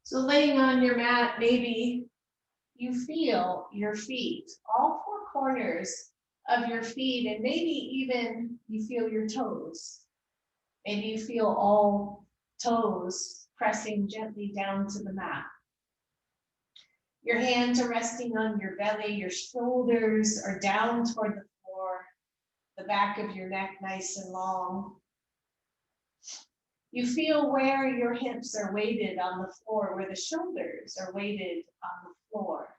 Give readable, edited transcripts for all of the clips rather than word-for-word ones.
So laying on your mat, maybe you feel your feet, all four corners of your feet, and maybe even you feel your toes. Maybe you feel all toes pressing gently down to the mat. Your hands are resting on your belly, your shoulders are down toward the floor, the back of your neck nice and long. You feel where your hips are weighted on the floor, where the shoulders are weighted on the floor.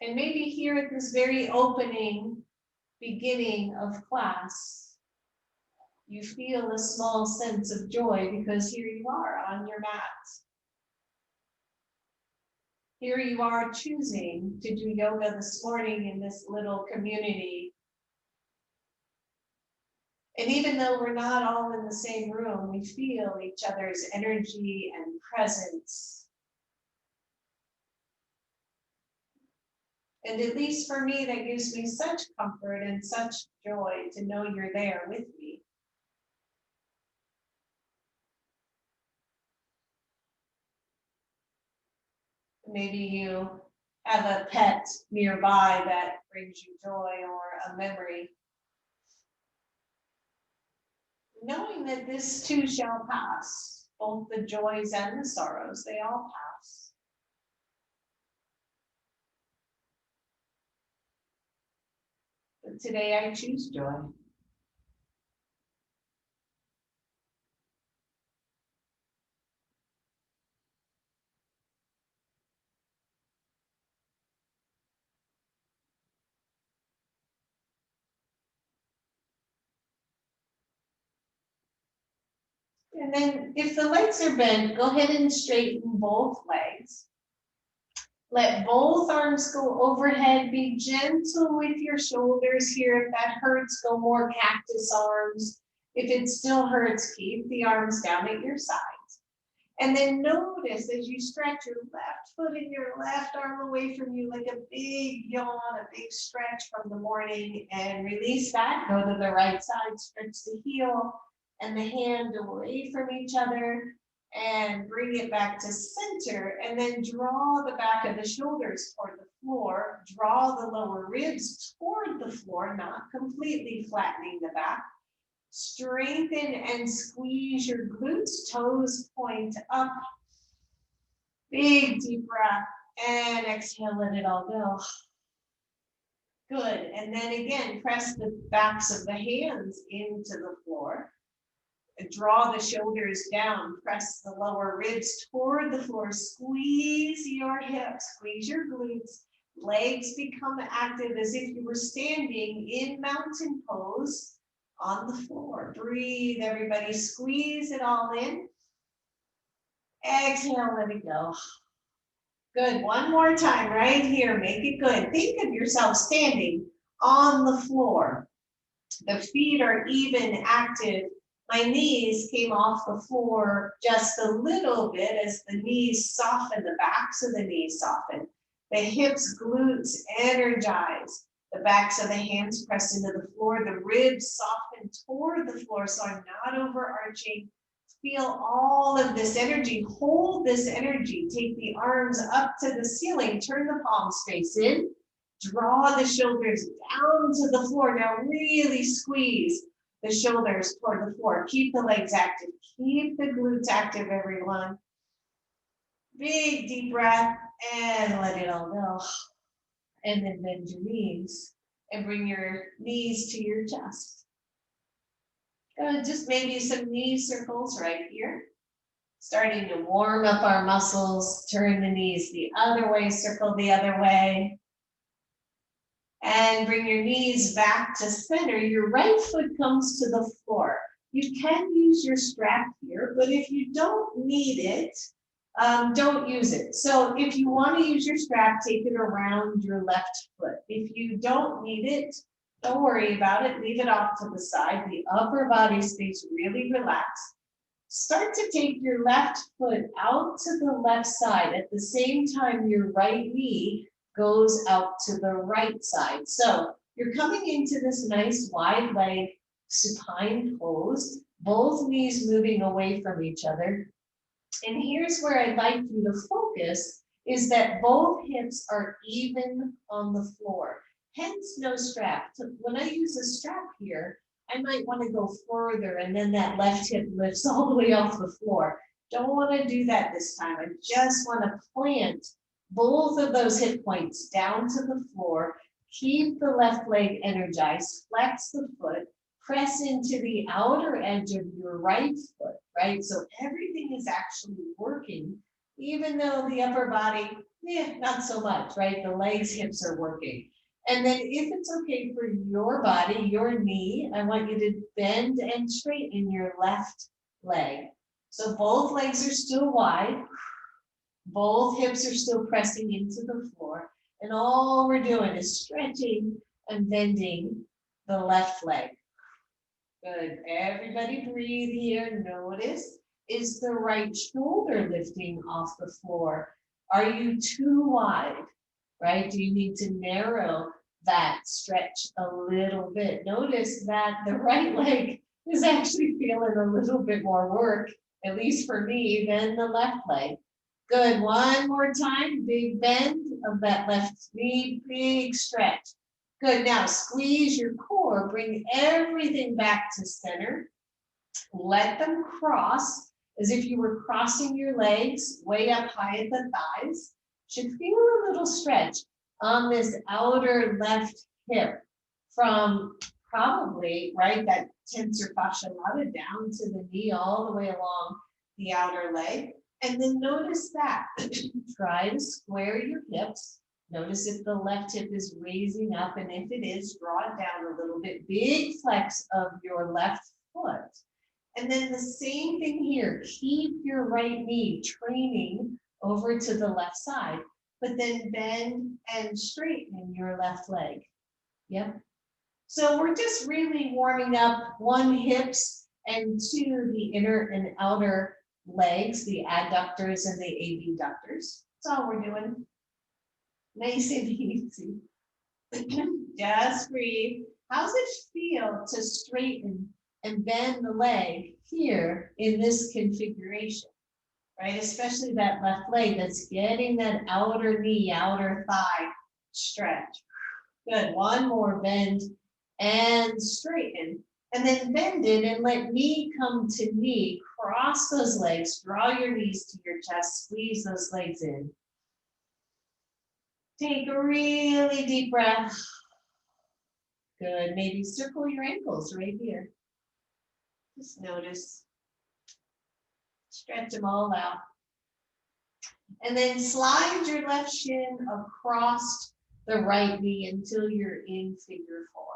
And maybe here at this very beginning of class, you feel a small sense of joy because here you are on your mat. Here you are choosing to do yoga this morning in this little community. And even though we're not all in the same room, we feel each other's energy and presence. And at least for me, that gives me such comfort and such joy to know you're there with me. Maybe you have a pet nearby that brings you joy or a memory. Knowing that this too shall pass, both the joys and the sorrows, they all pass. But today I choose joy. And then if the legs are bent, go ahead and straighten both legs. Let both arms go overhead. Be gentle with your shoulders here. If that hurts, go more cactus arms. If it still hurts, keep the arms down at your sides. And then notice as you stretch your left foot and your left arm away from you, like a big yawn, a big stretch from the morning, and release that. Go to the right side, stretch the heel and the hand away from each other, and bring it back to center, and then draw the back of the shoulders toward the floor. Draw the lower ribs toward the floor, not completely flattening the back. Strengthen and squeeze your glutes, toes point up. Big deep breath, and exhale, let it all go. Good, and then again, press the backs of the hands into the floor. Draw the shoulders down, press the lower ribs toward the floor, squeeze your hips, squeeze your glutes, legs become active as if you were standing in mountain pose on the floor. Breathe, everybody, squeeze it all in. Exhale, let it go. Good, one more time right here, make it good. Think of yourself standing on the floor. The feet are even active. My knees came off the floor just a little bit as the knees soften, the backs of the knees soften. The hips, glutes energize. The backs of the hands press into the floor. The ribs soften toward the floor, so I'm not overarching. Feel all of this energy. Hold this energy. Take the arms up to the ceiling. Turn the palms face in. Draw the shoulders down to the floor. Now really squeeze the shoulders toward the floor. Keep the legs active. Keep the glutes active, everyone. Big deep breath and let it all go. And then bend your knees and bring your knees to your chest. Good, just maybe some knee circles right here. Starting to warm up our muscles. Turn the knees the other way, circle the other way. And bring your knees back to center. Your right foot comes to the floor. You can use your strap here, but if you don't need it, don't use it. So if you want to use your strap, take it around your left foot. If you don't need it, don't worry about it. Leave it off to the side. The upper body stays really relaxed. Start to take your left foot out to the left side. At the same time, your right knee goes out to the right side. So you're coming into this nice wide leg supine pose. both knees moving away from each other. And here's where I'd like you to focus is that both hips are even on the floor, hence no strap. So when I use a strap here, I might want to go further and then that left hip lifts all the way off the floor. Don't want to do that this time. I just want to plant both of those hip points down to the floor. Keep the left leg energized, flex the foot, press into the outer edge of your right foot, right? So everything is actually working, even though the upper body, not so much, right? The legs, hips are working. And then if it's okay for your body, your knee, I want you to bend and straighten your left leg. So both legs are still wide. Both hips are still pressing into the floor. And all we're doing is stretching and bending the left leg. Good. Everybody breathe here. Notice, is the right shoulder lifting off the floor? Are you too wide, right? Do you need to narrow that stretch a little bit? Notice that the right leg is actually feeling a little bit more work, at least for me, than the left leg. Good. One more time. Big bend of that left knee. Big stretch. Good. Now squeeze your core. Bring everything back to center. Let them cross as if you were crossing your legs way up high at the thighs. Should feel a little stretch on this outer left hip from probably, right, that tensor fascia lata down to the knee all the way along the outer leg. And then notice that. Try to square your hips. Notice if the left hip is raising up, and if it is, draw it down a little bit. Big flex of your left foot. And then the same thing here. Keep your right knee training over to the left side, but then bend and straighten your left leg. Yep. So we're just really warming up one, hips, and two, the inner and outer legs, the adductors and the abductors. That's all we're doing. Nice and easy. Just breathe. How's it feel to straighten and bend the leg here in this configuration, right? Especially that left leg that's getting that outer knee, outer thigh stretch. Good. One more bend and straighten. And then bend it and let knee come to knee. Cross those legs, draw your knees to your chest, squeeze those legs in. Take a really deep breath. Good. Maybe circle your ankles right here. Just notice. Stretch them all out. And then slide your left shin across the right knee until you're in figure four.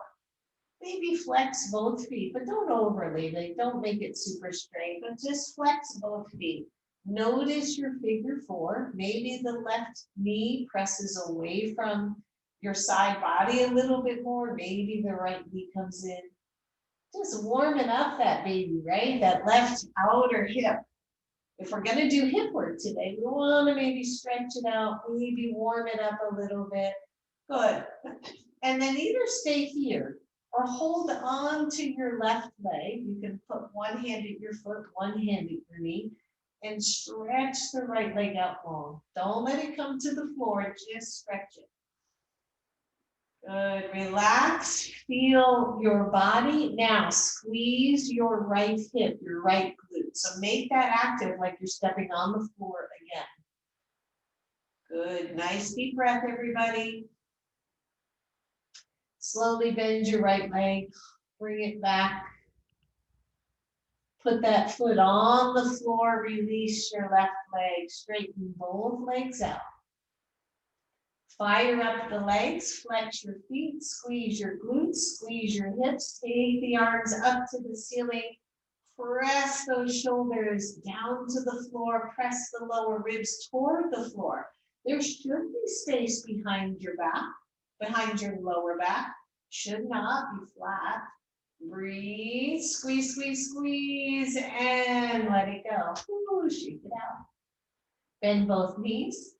Maybe flex both feet, but don't overly, like don't make it super straight, but just flex both feet. Notice your figure four. Maybe the left knee presses away from your side body a little bit more. Maybe the right knee comes in. Just warming up that baby, right? That left outer hip. If we're going to do hip work today, we want to maybe stretch it out, maybe warm it up a little bit. Good. And then either stay here or hold on to your left leg. You can put one hand at your foot, one hand at your knee, and stretch the right leg out long. Don't let it come to the floor, just stretch it. Good, relax, feel your body. Now squeeze your right hip, your right glute. So make that active like you're stepping on the floor again. Good, nice deep breath, everybody. Slowly bend your right leg, bring it back. Put that foot on the floor, release your left leg, straighten both legs out. Fire up the legs, flex your feet, squeeze your glutes, squeeze your hips, take the arms up to the ceiling, press those shoulders down to the floor, press the lower ribs toward the floor. There should be space behind your back, behind your lower back, should not be flat. Breathe, squeeze, squeeze, squeeze, and let it go. Ooh, shake it out. Bend both knees.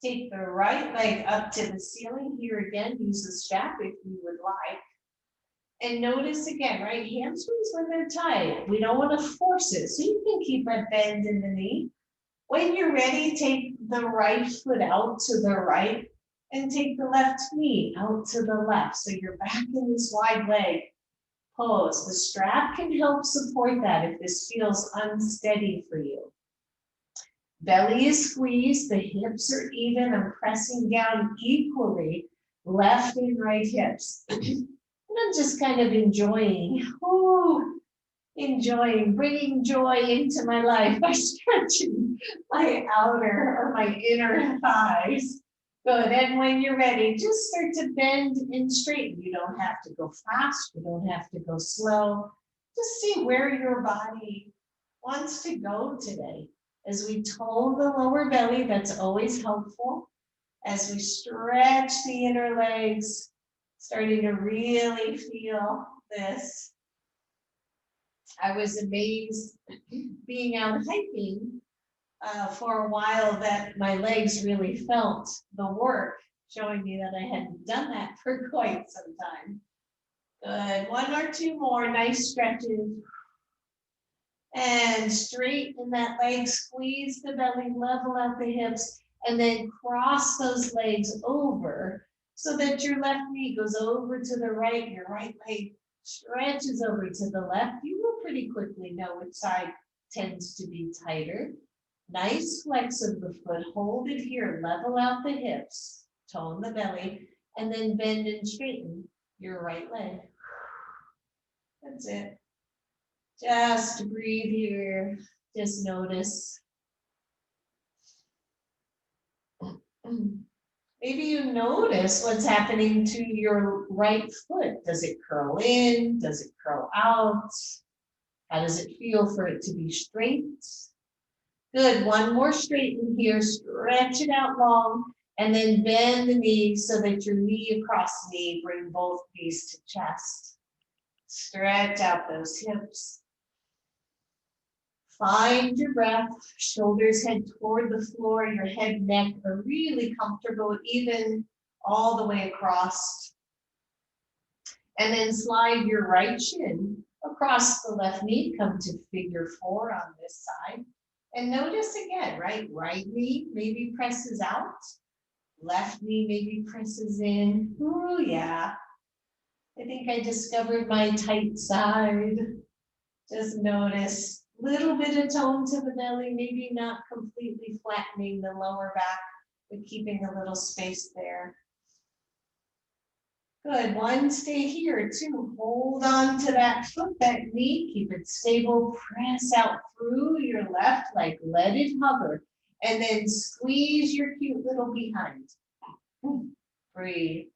Take the right leg up to the ceiling. Here again, use the strap if you would like. And notice again, right? Hamstrings when they're tight. We don't want to force it. So you can keep a bend in the knee. When you're ready, take the right foot out to the right and take the left knee out to the left. So you're back in this wide leg pose. The strap can help support that if this feels unsteady for you. Belly is squeezed, the hips are even. I'm pressing down equally, left and right hips. And I'm just kind of enjoying, bringing joy into my life by stretching my outer or my inner thighs. Good, and when you're ready, just start to bend and straighten. You don't have to go fast, you don't have to go slow. Just see where your body wants to go today. As we tone the lower belly, that's always helpful. As we stretch the inner legs, starting to really feel this. I was amazed being out hiking for a while that my legs really felt the work, showing me that I hadn't done that for quite some time. Good, one or two more nice stretches. And straighten that leg, squeeze the belly, level out the hips, and then cross those legs over so that your left knee goes over to the right, your right leg stretches over to the left. You will pretty quickly know which side tends to be tighter. Nice flex of the foot, hold it here, level out the hips, tone the belly, and then bend and straighten your right leg. That's it. Just breathe here, just notice. Maybe you notice what's happening to your right foot. Does it curl in? Does it curl out? How does it feel for it to be straight? Good, one more straighten here, stretch it out long, and then bend the knee so that your knee across knee, bring both knees to chest. Stretch out those hips. Find your breath, shoulders head toward the floor, your head, neck are really comfortable, even all the way across. And then slide your right shin across the left knee, come to figure four on this side. And notice again, right knee maybe presses out, left knee maybe presses in. Ooh, yeah. I think I discovered my tight side. Just notice. Little bit of tone to the belly, maybe not completely flattening the lower back, but keeping a little space there. Good, one, stay here, two, hold on to that foot, that knee, keep it stable, press out through your left leg, let it hover, and then squeeze your cute little behind. Breathe.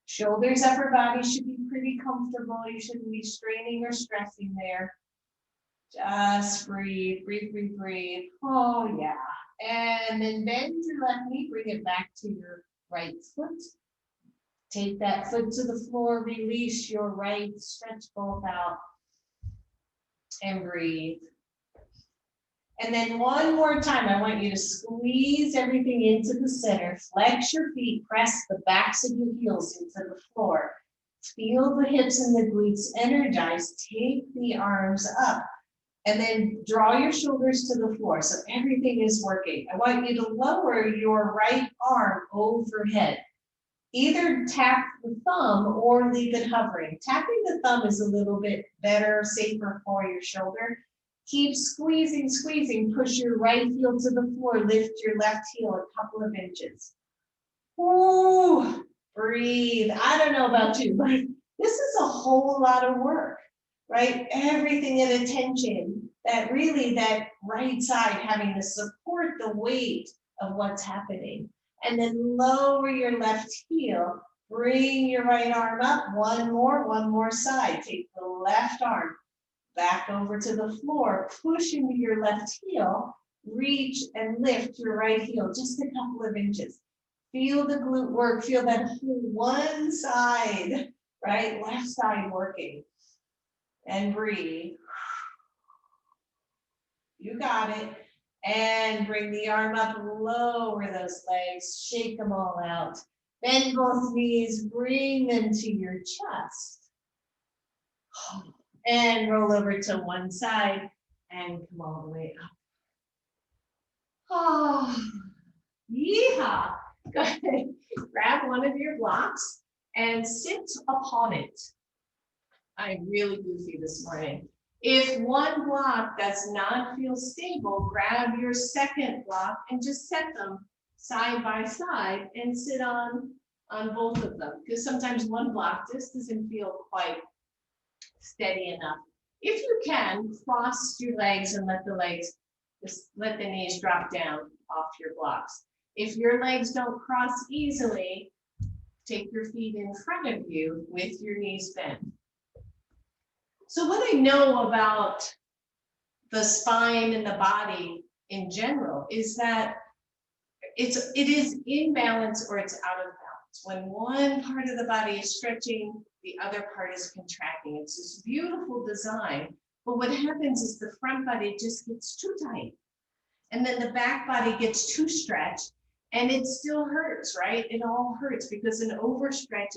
Shoulders, upper body should be pretty comfortable, you shouldn't be straining or stressing there. Just breathe, breathe, breathe, breathe. Oh, yeah. And then bend your left knee, bring it back to your right foot. Take that foot to the floor, release your right, stretch both out, and breathe. And then one more time, I want you to squeeze everything into the center, flex your feet, press the backs of your heels into the floor. Feel the hips and the glutes energize, take the arms up. And then draw your shoulders to the floor so everything is working. I want you to lower your right arm overhead. Either tap the thumb or leave it hovering. Tapping the thumb is a little bit better, safer for your shoulder. Keep squeezing, squeezing. Push your right heel to the floor. Lift your left heel a couple of inches. Ooh, breathe. I don't know about you, but this is a whole lot of work. Right? Everything in attention, that right side having to support the weight of what's happening. And then lower your left heel, bring your right arm up, one more side. Take the left arm back over to the floor, push into your left heel, reach and lift your right heel just a couple of inches. Feel the glute work, feel that whole one side, right? Left side working. And breathe. You got it. And bring the arm up, lower those legs, shake them all out. Bend both knees, bring them to your chest. And roll over to one side and come all the way up. Oh, yeehaw. Good. Grab one of your blocks and sit upon it. I'm really goofy this morning. If one block does not feel stable, grab your second block and just set them side by side and sit on both of them. Because sometimes one block just doesn't feel quite steady enough. If you can, cross your legs and let the knees drop down off your blocks. If your legs don't cross easily, take your feet in front of you with your knees bent. So what I know about the spine and the body in general is that it is in balance or it's out of balance. When one part of the body is stretching, the other part is contracting. It's this beautiful design, but what happens is the front body just gets too tight. And then the back body gets too stretched and it still hurts, right? It all hurts because an overstretch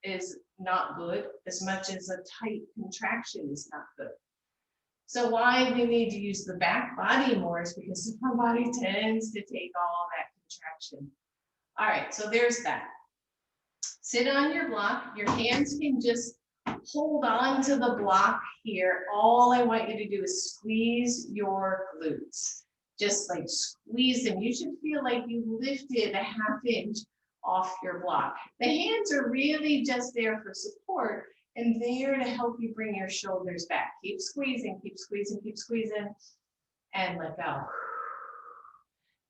is not good as much as a tight contraction is not good. So why we need to use the back body more is because the front body tends to take all that contraction. All right, so there's that. Sit on your block. Your hands can just hold on to the block here. All I want you to do is squeeze your glutes. Just like squeeze them. You should feel like you lifted a ½ inch off your block. The hands are really just there for support and there to help you bring your shoulders back. Keep squeezing, keep squeezing, keep squeezing, and let go.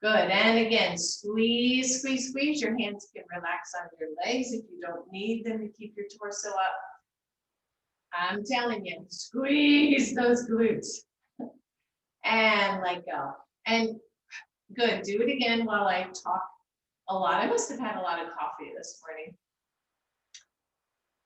Good, and again, squeeze, squeeze, squeeze. Your hands can relax on your legs if you don't need them to keep your torso up. I'm telling you, squeeze those glutes. And let go. And good, do it again while I talk a lot. I must have had a lot of coffee this morning.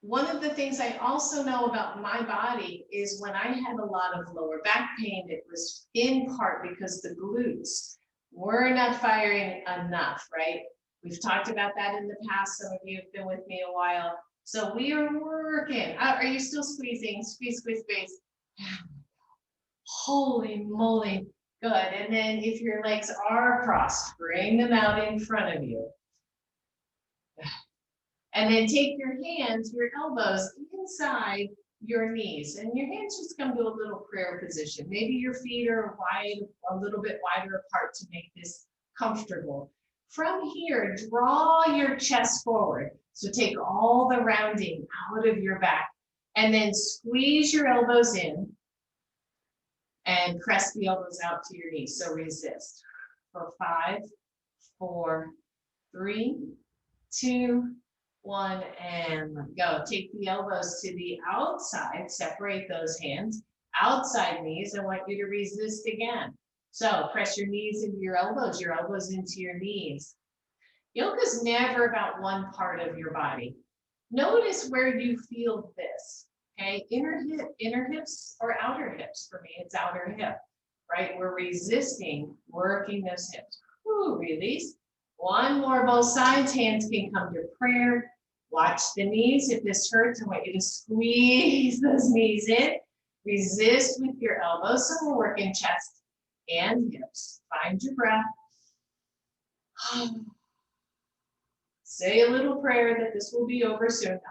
One of the things I also know about my body is when I had a lot of lower back pain, it was in part because the glutes were not firing enough, right? We've talked about that in the past. Some of you have been with me a while. So we are working. Are you still squeezing? Squeeze, squeeze, squeeze. Holy moly. Good. And then if your legs are crossed, bring them out in front of you. And then take your hands, your elbows inside your knees. And your hands just come to a little prayer position. Maybe your feet are wide, a little bit wider apart to make this comfortable. From here, draw your chest forward. So take all the rounding out of your back. And then squeeze your elbows in. And press the elbows out to your knees. So resist. For 5, 4, 3, 2, 1, and let go. Take the elbows to the outside. Separate those hands. Outside knees. I want you to resist again. So press your knees into your elbows into your knees. Yoga is never about one part of your body. Notice where you feel this. Okay, inner hips or outer hips. For me, it's outer hip, right? We're resisting, working those hips. Ooh, release. One more, both sides. Hands can come to prayer. Watch the knees. If this hurts, I want you to squeeze those knees in. Resist with your elbows. So we're working chest and hips. Find your breath. Say a little prayer that this will be over soon.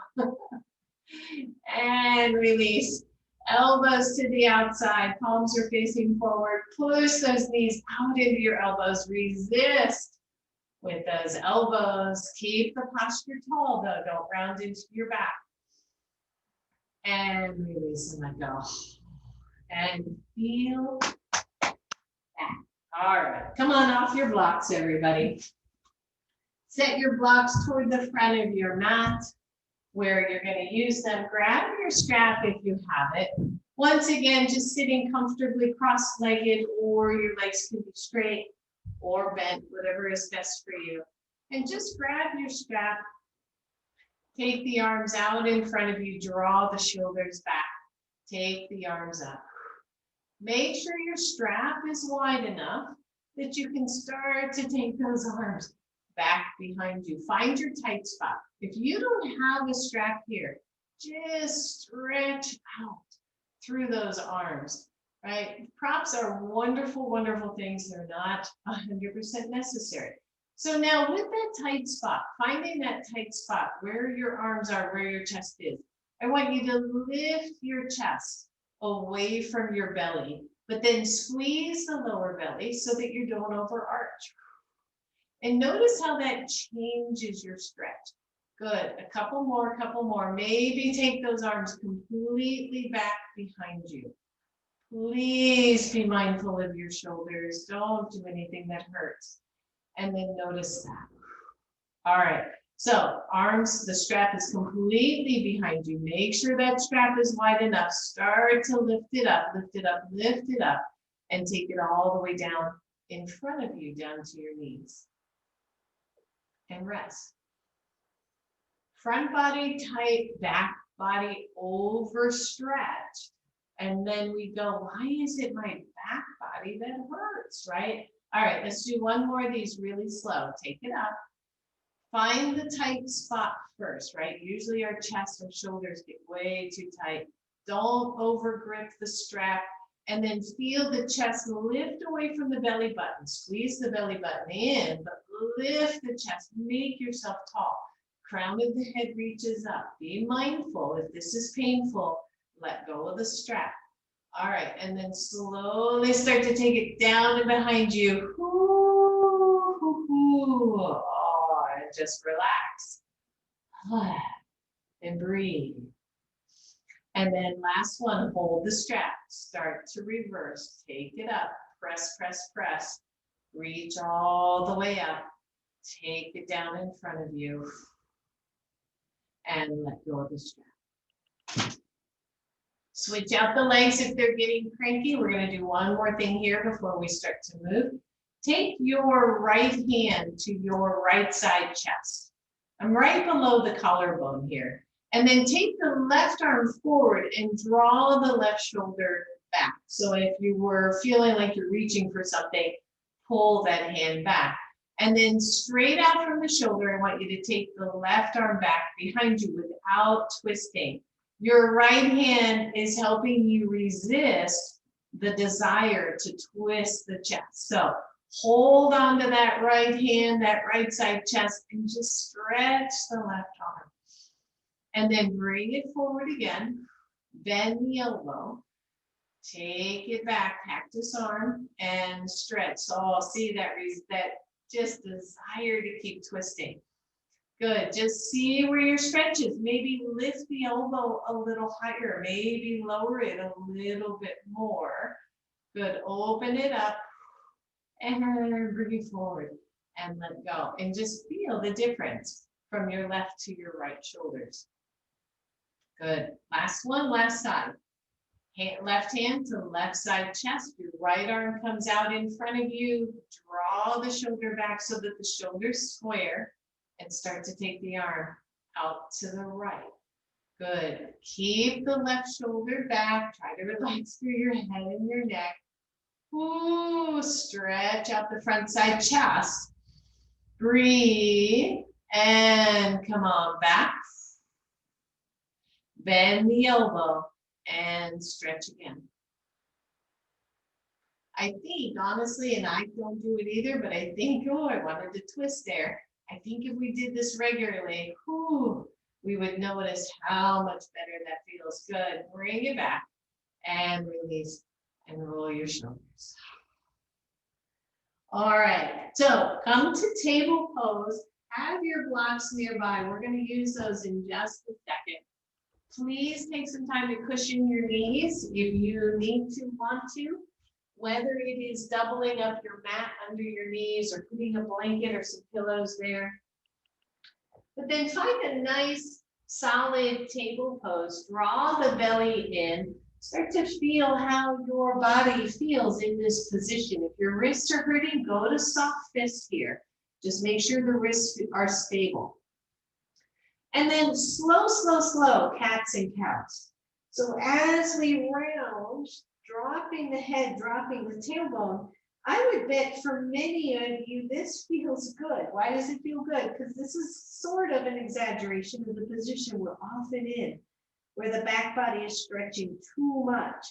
And release. Elbows to the outside, palms are facing forward. Push those knees out into your elbows. Resist with those elbows. Keep the posture tall though. Don't round into your back. And release and let go. And feel that. All right, come on off your blocks, everybody. Set your blocks toward the front of your mat, where you're going to use them. Grab your strap if you have it. Once again, just sitting comfortably cross-legged, or your legs can be straight or bent, whatever is best for you. And just grab your strap. Take the arms out in front of you. Draw the shoulders back. Take the arms up. Make sure your strap is wide enough that you can start to take those arms back behind you. Find your tight spot. If you don't have a strap here, just stretch out through those arms, right? Props are wonderful, wonderful things. They're not 100% necessary. So now with that tight spot, finding that tight spot where your arms are, where your chest is, I want you to lift your chest away from your belly, but then squeeze the lower belly so that you don't overarch. And notice how that changes your stretch. Good, a couple more. Maybe take those arms completely back behind you. Please be mindful of your shoulders. Don't do anything that hurts. And then notice that. All right, so arms, the strap is completely behind you. Make sure that strap is wide enough. Start to lift it up, and take it all the way down in front of you, down to your knees. And rest. Front body tight, back body overstretched. And then we go, why is it my back body that hurts, right? All right, let's do one more of these really slow. Take it up. Find the tight spot first, right? Usually our chest and shoulders get way too tight. Don't overgrip the strap. And then feel the chest lift away from the belly button. Squeeze the belly button in, but lift the chest. Make yourself tall. Crown of the head reaches up. Be mindful. If this is painful, let go of the strap. All right, and then slowly start to take it down and behind you. Ooh, ooh, ooh. Oh, and just relax. And breathe. And then last one, hold the strap. Start to reverse. Take it up. Press, press, press. Reach all the way up. Take it down in front of you. And let go of the strap. Switch out the legs if they're getting cranky. We're going to do one more thing here before we start to move. Take your right hand to your right side chest. I'm right below the collarbone here. And then take the left arm forward and draw the left shoulder back. So if you were feeling like you're reaching for something, pull that hand back. And then straight out from the shoulder, I want you to take the left arm back behind you without twisting. Your right hand is helping you resist the desire to twist the chest. So hold on to that right hand, that right side chest, and just stretch the left arm. And then bring it forward again. Bend the elbow. Take it back, cactus arm, and stretch. So see that just desire to keep twisting. Good, just see where your stretch is. Maybe lift the elbow a little higher, maybe lower it a little bit more. Good, open it up and bring it forward and let go. And just feel the difference from your left to your right shoulders. Good, last one, last side. Left hand to left side chest. Your right arm comes out in front of you. Draw the shoulder back so that the shoulder's square. And start to take the arm out to the right. Good. Keep the left shoulder back. Try to relax through your head and your neck. Ooh, stretch out the front side chest. Breathe. And come on back. Bend the elbow and stretch again. I think, honestly, and I don't do it either, but I think, oh, I wanted to twist there. I think if we did this regularly, we would notice how much better that feels. Good. Bring it back and release and roll your shoulders. All right. So come to table pose. Have your blocks nearby. We're going to use those in just a second. Please take some time to cushion your knees if you need to, want to. Whether it is doubling up your mat under your knees or putting a blanket or some pillows there. But then find a nice solid table pose. Draw the belly in. Start to feel how your body feels in this position. If your wrists are hurting, go to soft fist here. Just make sure the wrists are stable. And then slow, slow, slow, cats and cows. So as we round, dropping the head, dropping the tailbone, I would bet for many of you, this feels good. Why does it feel good? Because this is sort of an exaggeration of the position we're often in. where the back body is stretching too much.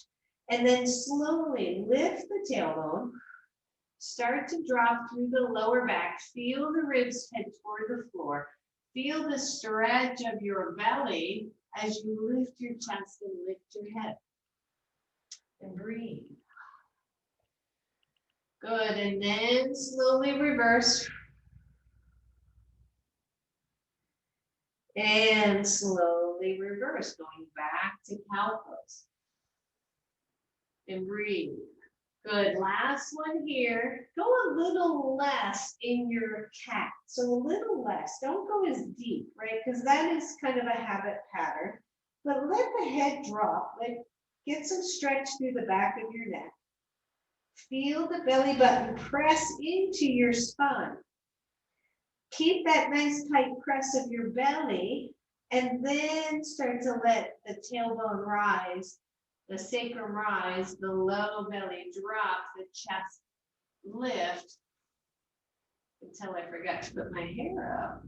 And then slowly lift the tailbone, start to drop through the lower back, feel the ribs head toward the floor, feel the stretch of your belly as you lift your chest and lift your head. And breathe. Good, and then slowly reverse. And slowly reverse, going back to cow pose. And breathe. Good, last one here. Go a little less in your cat. So a little less, don't go as deep, right? Because that is kind of a habit pattern. But let the head drop, get some stretch through the back of your neck. Feel the belly button press into your spine. Keep that nice tight press of your belly, and then start to let the tailbone rise, the sacrum rise, the low belly drop, the chest lift, until I forgot to put my hair up.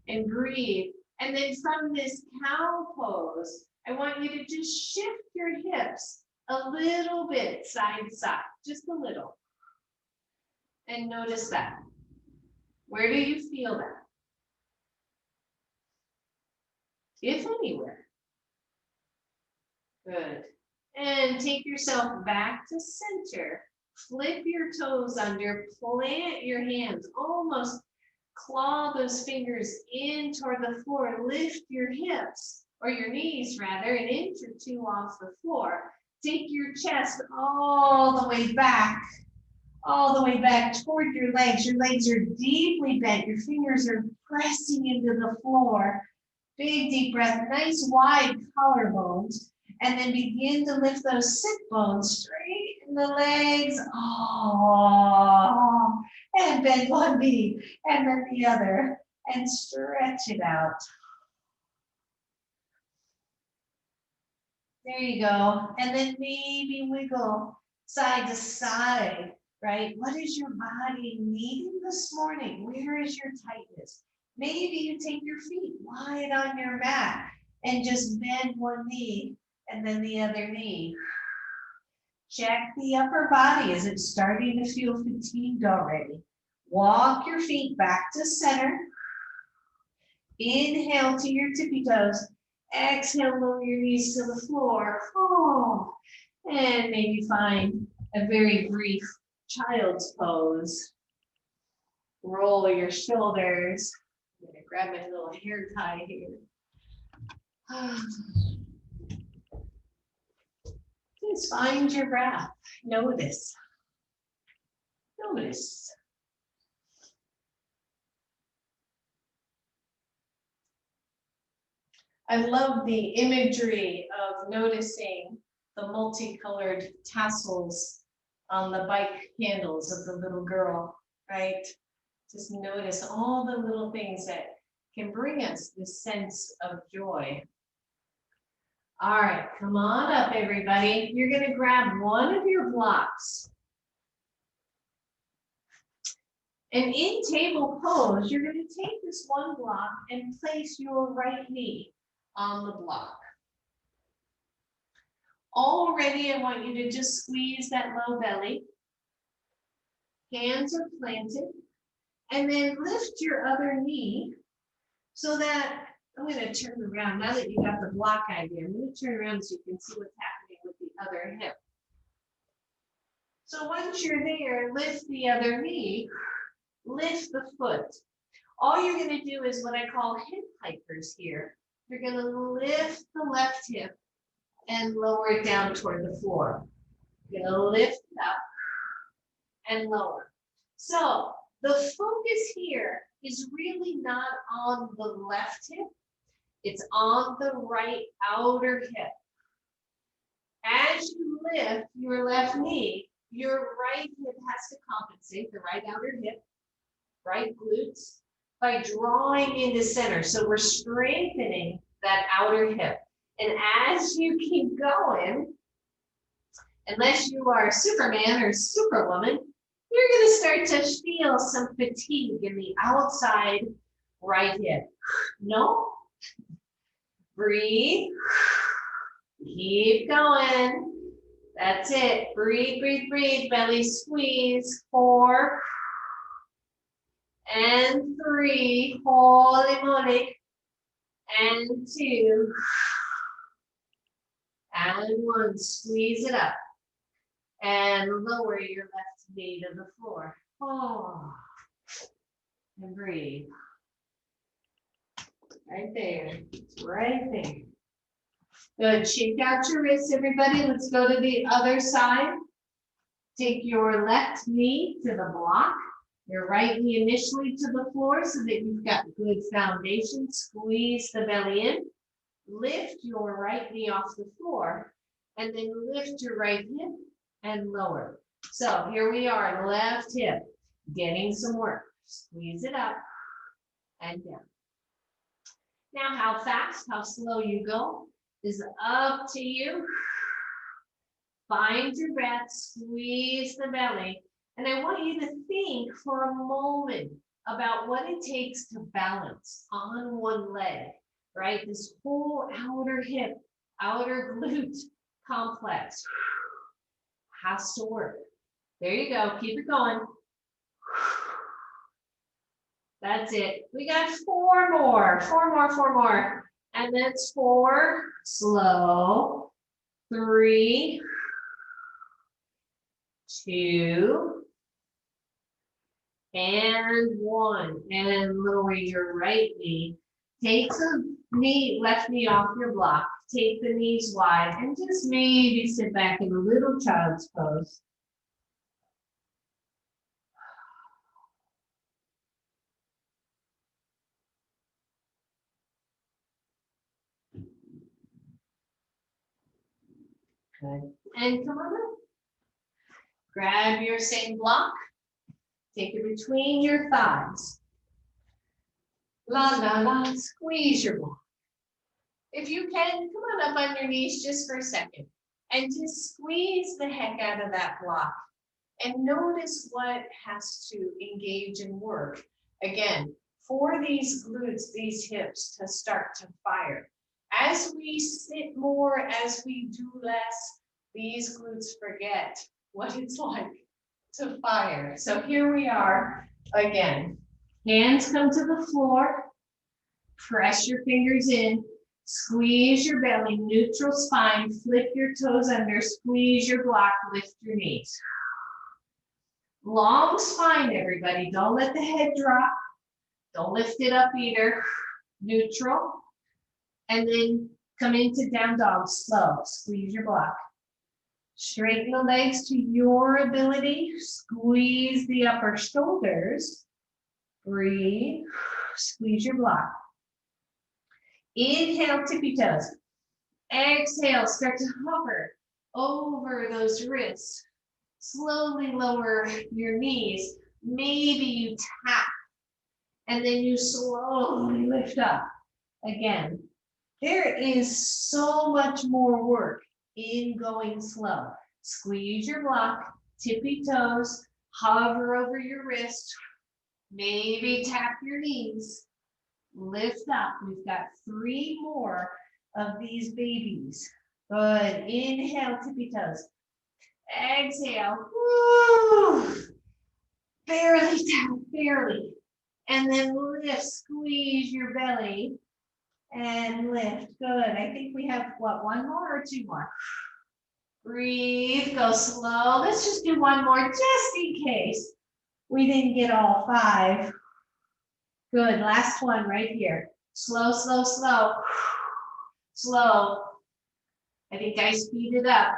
And breathe. And then from this cow pose, I want you to just shift your hips a little bit side to side, just a little. And notice that. Where do you feel that? If anywhere. Good. And take yourself back to center. Flip your toes under, plant your hands, almost claw those fingers in toward the floor. Lift your hips, or your knees rather, an inch or two off the floor. Take your chest all the way back toward your legs. Your legs are deeply bent. Your fingers are pressing into the floor. Big deep breath, nice wide collarbones. And then begin to lift those sit bones straight in the legs. Oh, and bend one knee and then the other. And stretch it out. There you go. And then maybe wiggle side to side, right? What is your body needing this morning? Where is your tightness? Maybe you take your feet wide on your mat and just bend one knee and then the other knee. Check the upper body. Is it starting to feel fatigued already? Walk your feet back to center. Inhale to your tippy toes. Exhale, lower your knees to the floor. Oh, and maybe find a very brief child's pose. Roll your shoulders. I'm gonna grab my little hair tie here. Just find your breath. Notice. Notice. I love the imagery of noticing the multicolored tassels on the bike handles of the little girl, right? Just notice all the little things that can bring us this sense of joy. All right, come on up, everybody. You're gonna grab one of your blocks. And in table pose, you're gonna take this one block and place your right knee on the block. Already, I want you to just squeeze that low belly. Hands are planted. And then lift your other knee so that, I'm gonna turn around, now that you got the block idea, I'm gonna turn around so you can see what's happening with the other hip. So once you're there, lift the other knee, lift the foot. All you're gonna do is what I call hip hikers here. You're gonna lift the left hip and lower it down toward the floor. You're gonna lift it up and lower. So the focus here is really not on the left hip, it's on the right outer hip. As you lift your left knee, your right hip has to compensate, the right outer hip, right glutes, by drawing into center. So we're strengthening that outer hip. And as you keep going, unless you are Superman or Superwoman, you're gonna start to feel some fatigue in the outside right hip. No? Breathe. Keep going. That's it. Breathe, breathe, breathe. Belly squeeze. 4 and 3. Holy moly. And 2 and 1. Squeeze it up. And lower your left knee to the floor. Oh. And breathe. Right there. Right there. Good. Shake out your wrists, everybody. Let's go to the other side. Take your left knee to the block. Your right knee initially to the floor so that you've got good foundation. Squeeze the belly in. Lift your right knee off the floor. And then lift your right hip and lower. So here we are, left hip. Getting some work. Squeeze it up and down. Now, how fast, how slow you go is up to you. Find your breath, squeeze the belly. And I want you to think for a moment about what it takes to balance on one leg, right? This whole outer hip, outer glute complex has to work. There you go. Keep it going. That's it. We got 4 more. 4 more. And that's 4. Slow. 3. 2. And 1. And lower your right knee. Take the left knee off your block. Take the knees wide and just maybe sit back in a little child's pose. Good. And come on up. Grab your same block. Take it between your thighs. La, la, la. Squeeze your block. If you can, come on up on your knees just for a second. And just squeeze the heck out of that block. And notice what has to engage and work. Again, for these glutes, these hips to start to fire. As we sit more, as we do less, these glutes forget what it's like to fire. So here we are again. Hands come to the floor. Press your fingers in. Squeeze your belly, neutral spine. Flip your toes under. Squeeze your block. Lift your knees. Long spine, everybody. Don't let the head drop. Don't lift it up either. Neutral. And then come into down dog, slow. Squeeze your block. Straighten the legs to your ability. Squeeze the upper shoulders. Breathe. Squeeze your block. Inhale, tippy toes. Exhale, start to hover over those wrists. Slowly lower your knees. Maybe you tap. And then you slowly lift up. Again, there is so much more work in going slow. Squeeze your block, tippy toes, hover over your wrist, maybe tap your knees, lift up. We've got 3 more of these babies. Good. Inhale, tippy toes. Exhale. Woo. Barely tap, barely. And then lift, squeeze your belly. And lift. Good. I think we have, what, 1 more or 2 more? Breathe. Go slow. Let's just do 1 more just in case we didn't get all 5. Good. Last one right here. Slow, slow, slow. Slow. I think I speeded up.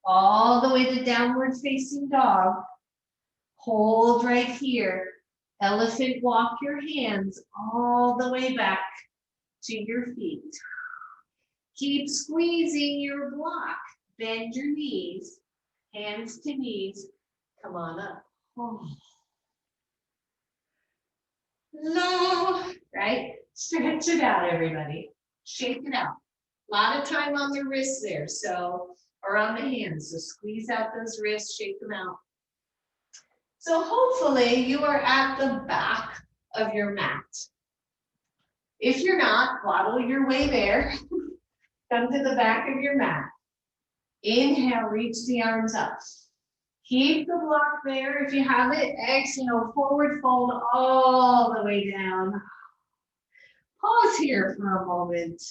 All the way to downward facing dog. Hold right here. Elephant walk your hands all the way back to your feet. Keep squeezing your block. Bend your knees, hands to knees. Come on up. Oh. Low, right? Stretch it out, everybody. Shake it out. A lot of time on the wrists there, so, or on the hands. So squeeze out those wrists, shake them out. So hopefully you are at the back of your mat. If you're not, waddle your way there. Come to the back of your mat. Inhale, reach the arms up. Keep the block there if you have it. Exhale, forward fold all the way down. Pause here for a moment.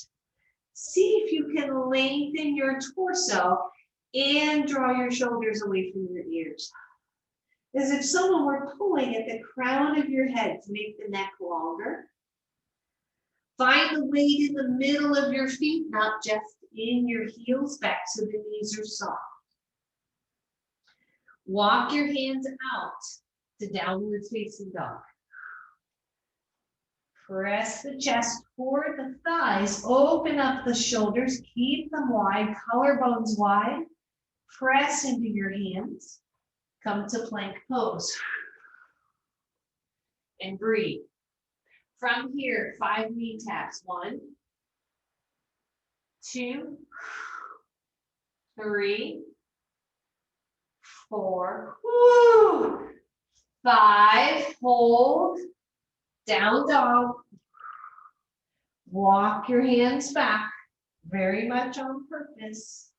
See if you can lengthen your torso and draw your shoulders away from your ears. As if someone were pulling at the crown of your head to make the neck longer. Find the weight in the middle of your feet, not just in your heels, back so the knees are soft. Walk your hands out to downward facing dog. Press the chest toward the thighs, open up the shoulders, keep them wide, collarbones wide. Press into your hands. Come to plank pose. And breathe. From here, 5 knee taps. 1, 2, 3, 4, 5. Hold. Down dog. Walk your hands back, very much on purpose.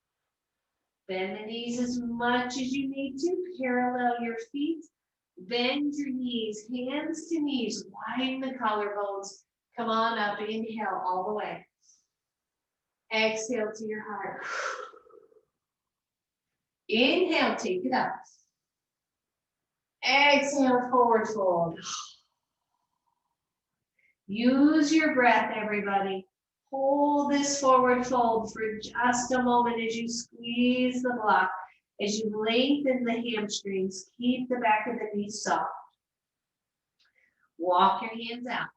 Bend the knees as much as you need to. Parallel your feet. Bend your knees, hands to knees. Widen the collarbones. Come on up. Inhale all the way. Exhale to your heart. Inhale, take it up. Exhale, forward fold. Use your breath, everybody. Hold this forward fold for just a moment as you squeeze the block, as you lengthen the hamstrings. Keep the back of the knees soft. Walk your hands out.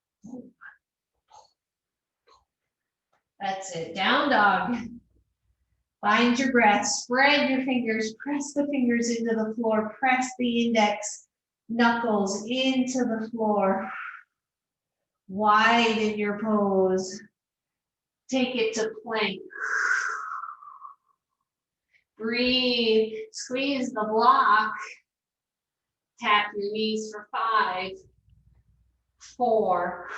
That's it. Down dog. Find your breath. Spread your fingers. Press the fingers into the floor. Press the index knuckles into the floor. Widen your pose. Take it to plank. Breathe. Squeeze the block. Tap your knees for 5, 4,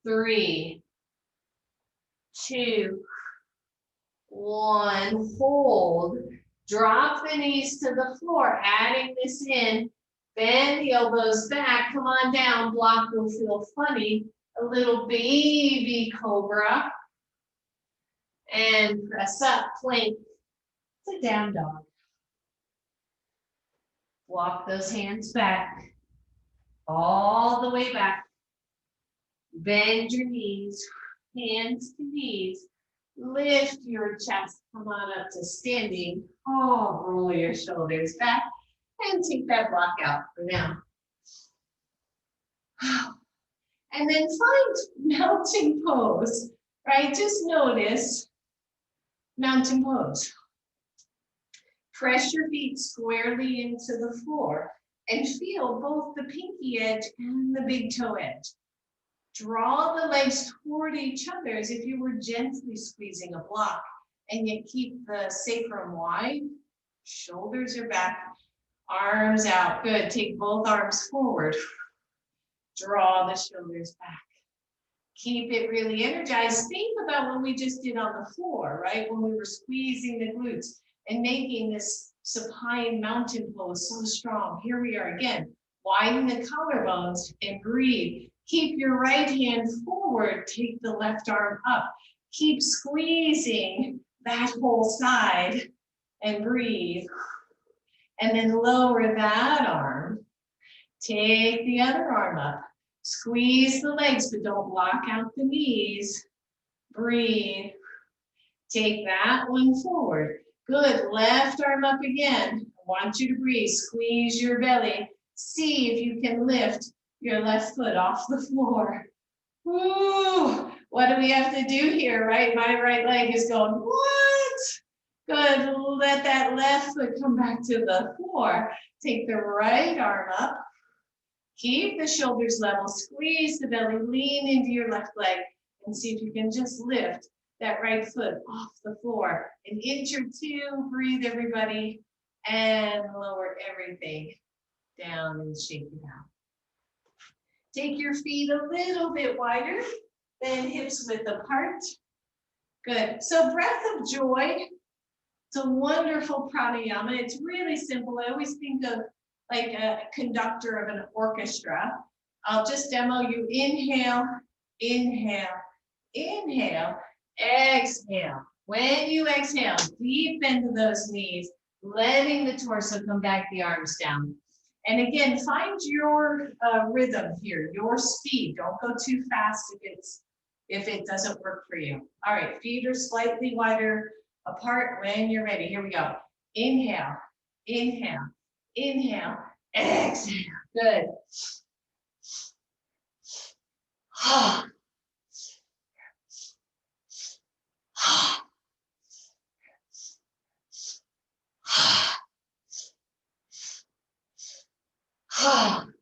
3, 2, 1. Hold. Drop the knees to the floor. Adding this in. Bend the elbows back. Come on down. Block will feel funny. A little baby cobra. And press up. Plank. It's a down dog. Walk those hands back. All the way back. Bend your knees. Hands to knees. Lift your chest. Come on up to standing. Oh, roll your shoulders back. And take that block out for now. And then find mountain pose, right? Just notice mountain pose. Press your feet squarely into the floor and feel both the pinky edge and the big toe edge. Draw the legs toward each other as if you were gently squeezing a block, and yet keep the sacrum wide. Shoulders are back. Arms out. Good. Take both arms forward. Draw the shoulders back. Keep it really energized. Think about what we just did on the floor, right? When we were squeezing the glutes and making this supine mountain pose so strong. Here we are again. Widen the collarbones and breathe. Keep your right hand forward. Take the left arm up. Keep squeezing that whole side and breathe. And then lower that arm. Take the other arm up. Squeeze the legs, but don't block out the knees. Breathe. Take that one forward. Good. Left arm up again. I want you to breathe. Squeeze your belly. See if you can lift your left foot off the floor. Woo! What do we have to do here, right? My right leg is going, what? Good. Let that left foot come back to the floor. Take the right arm up. Keep the shoulders level. Squeeze the belly. Lean into your left leg and see if you can just lift that right foot off the floor. An inch or two. Breathe, everybody. And lower everything down and shake it out. Take your feet a little bit wider. then hips width apart. Good. So breath of joy. It's a wonderful pranayama. It's really simple. I always think of like a conductor of an orchestra. I'll just demo you. Inhale, inhale, inhale, exhale. When you exhale, deep into those knees, letting the torso come back, the arms down. And again, find your rhythm here, your speed. Don't go too fast if it doesn't work for you. All right, feet are slightly wider apart when you're ready. Here we go. Inhale, inhale, inhale, exhale. Good.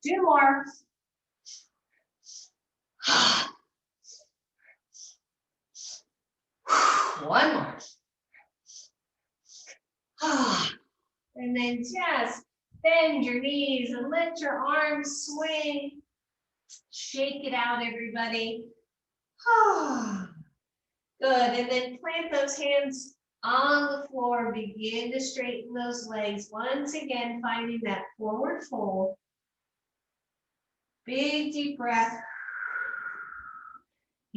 Two more. One more. And then just bend your knees and let your arms swing. Shake it out, everybody. Good. And then plant those hands on the floor. Begin to straighten those legs. Once again, finding that forward fold. Big deep breath.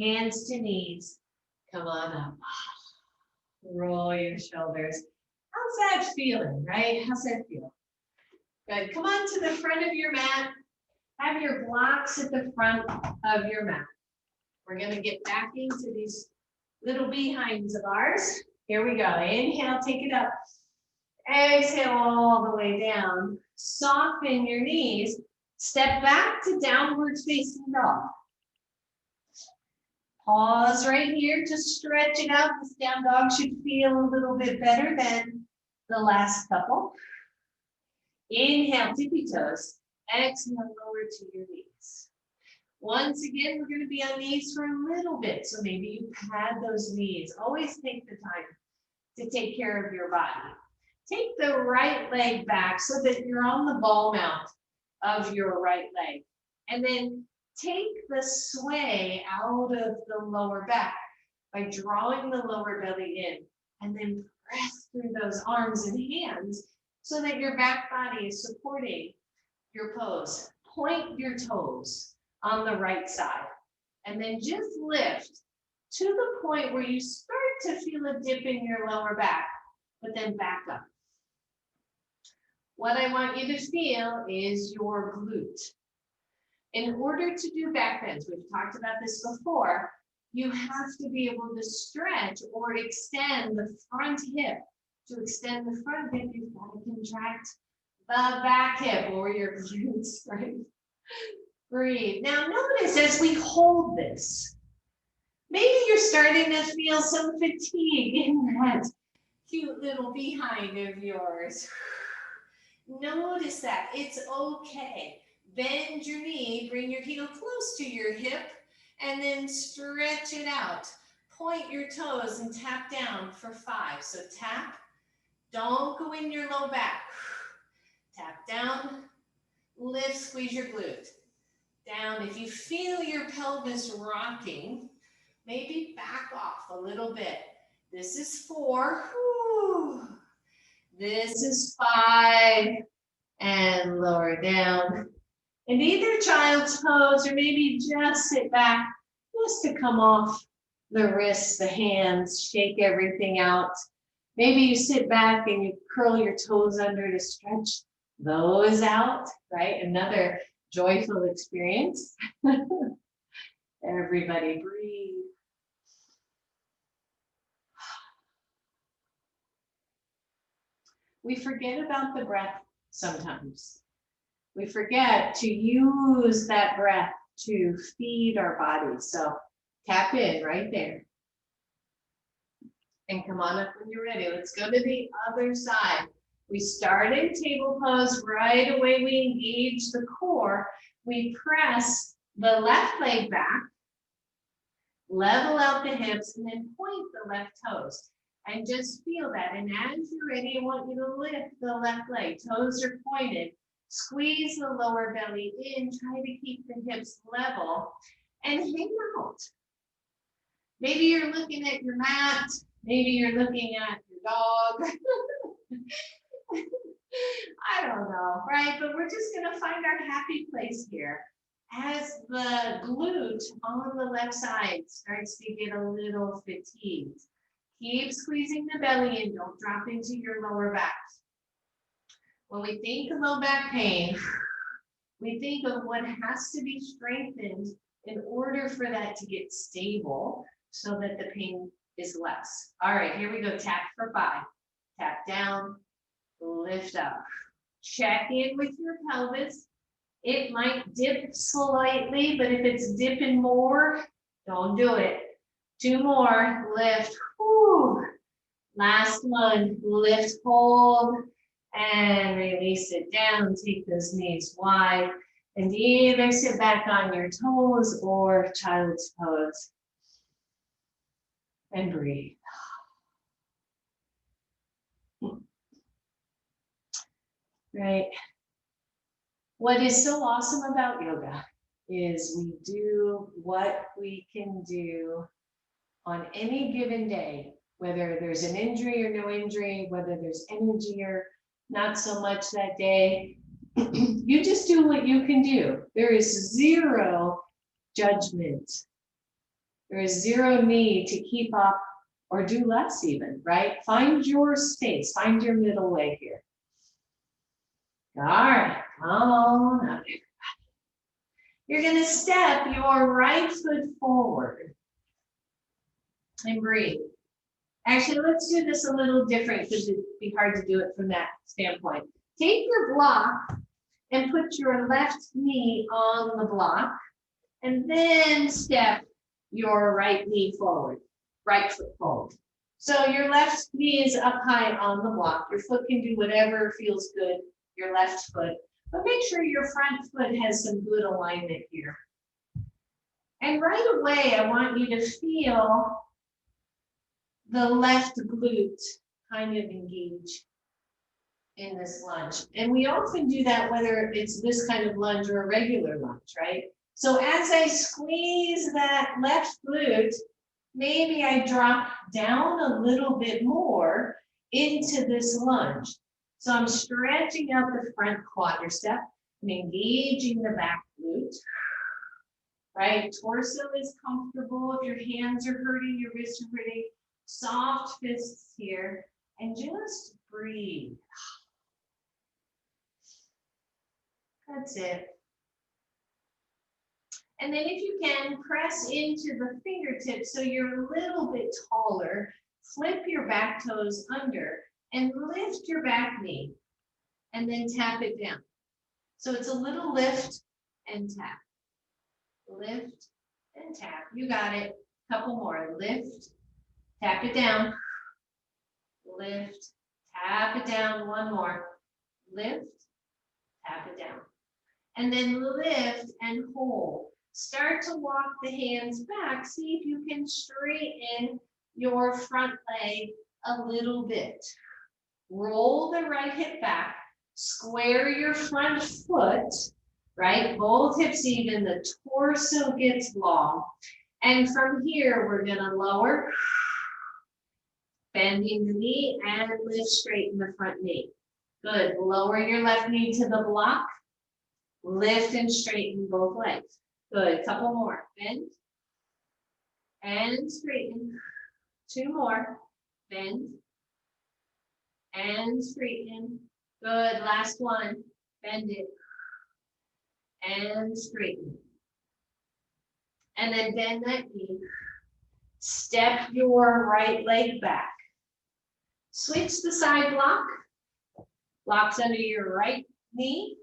Hands to knees. Come on up. Roll your shoulders. How's that feeling, right? How's that feel? Good. Come on to the front of your mat. Have your blocks at the front of your mat. We're going to get back into these little behinds of ours. Here we go. Inhale, take it up. Exhale all the way down. Soften your knees. Step back to downward facing dog. Pause right here to stretch it out. This down dog should feel a little bit better than the last couple. Inhale, tippy toes. Exhale, lower to your knees. Once again, we're going to be on knees for a little bit. So maybe you pad those knees. Always take the time to take care of your body. Take the right leg back so that you're on the ball mount of your right leg. And then take the sway out of the lower back by drawing the lower belly in. And then press through those arms and hands so that your back body is supporting your pose. Point your toes on the right side. And then just lift to the point where you start to feel a dip in your lower back, but then back up. What I want you to feel is your glute. In order to do back bends, we've talked about this before, you have to be able to stretch or extend the front hip. To extend the front hip, you've got to contract the back hip or your glutes, right? Breathe. Now notice as we hold this, maybe you're starting to feel some fatigue in that cute little behind of yours. Notice that. It's okay. Bend your knee, bring your heel close to your hip, and then stretch it out. Point your toes and tap down for 5. So tap. Don't go in your low back. Tap down. Lift, squeeze your glute. Down. If you feel your pelvis rocking, maybe back off a little bit. This is 4. Whew. This is 5. And lower down. And either child's pose or maybe just sit back just to come off the wrists, the hands, shake everything out. Maybe you sit back and you curl your toes under to stretch those out, right? Another joyful experience. Everybody breathe. We forget about the breath sometimes. We forget to use that breath to feed our bodies. So tap in right there. And come on up when you're ready. Let's go to the other side. We start in table pose. Right away, we engage the core. We press the left leg back, level out the hips, and then point the left toes. And just feel that. And as you're ready, I want you to lift the left leg. Toes are pointed. Squeeze the lower belly in. Try to keep the hips level. And hang out. Maybe you're looking at your mat. Maybe you're looking at your dog. I don't know, right? But we're just gonna find our happy place here. As the glute on the left side starts to get a little fatigued, keep squeezing the belly in, don't drop into your lower back. When we think of low back pain, we think of what has to be strengthened in order for that to get stable so that the pain is less. All right, here we go. Tap for 5. Tap down, lift up. Check in with your pelvis. It might dip slightly, but if it's dipping more, don't do it. 2 more, lift. Whew. Last one, lift, hold, and release it down. Take those knees wide, and either sit back on your toes or child's pose. And breathe. Right. What is so awesome about yoga is we do what we can do on any given day, whether there's an injury or no injury, whether there's energy or not so much that day. You just do what you can do. There is zero judgment. There is zero need to keep up or do less even, right? Find your space, find your middle way here. All right, come on up. You're gonna step your right foot forward and breathe. Actually, let's do this a little different because it'd be hard to do it from that standpoint. Take your block and put your left knee on the block and then step your right knee forward, right foot forward. So your left knee is up high on the block. Your foot can do whatever feels good, your left foot, but make sure your front foot has some good alignment here. And right away, I want you to feel the left glute kind of engage in this lunge. And we often do that whether it's this kind of lunge or a regular lunge, right? So as I squeeze that left glute, maybe I drop down a little bit more into this lunge. So I'm stretching out the front quadricep and engaging the back glute, right? Torso is comfortable. If your hands are hurting, your wrists are hurting, soft fists here, and just breathe. That's it. And then if you can, press into the fingertips so you're a little bit taller. Flip your back toes under and lift your back knee and then tap it down. So it's a little lift and tap. Lift and tap. You got it. Couple more. Lift, tap it down. Lift, tap it down. One more. Lift, tap it down. And then lift and hold. Start to walk the hands back. See if you can straighten your front leg a little bit. Roll the right hip back. Square your front foot, right? Both hips even. The torso gets long. And from here, we're going to lower, bending the knee, and lift straight in the front knee. Good. Lower your left knee to the block. Lift and straighten both legs. Good. Couple more. Bend and straighten. 2 more. Bend and straighten. Good. Last one. Bend it and straighten. And then bend that knee. Step your right leg back. Switch the side block. Blocks under your right knee.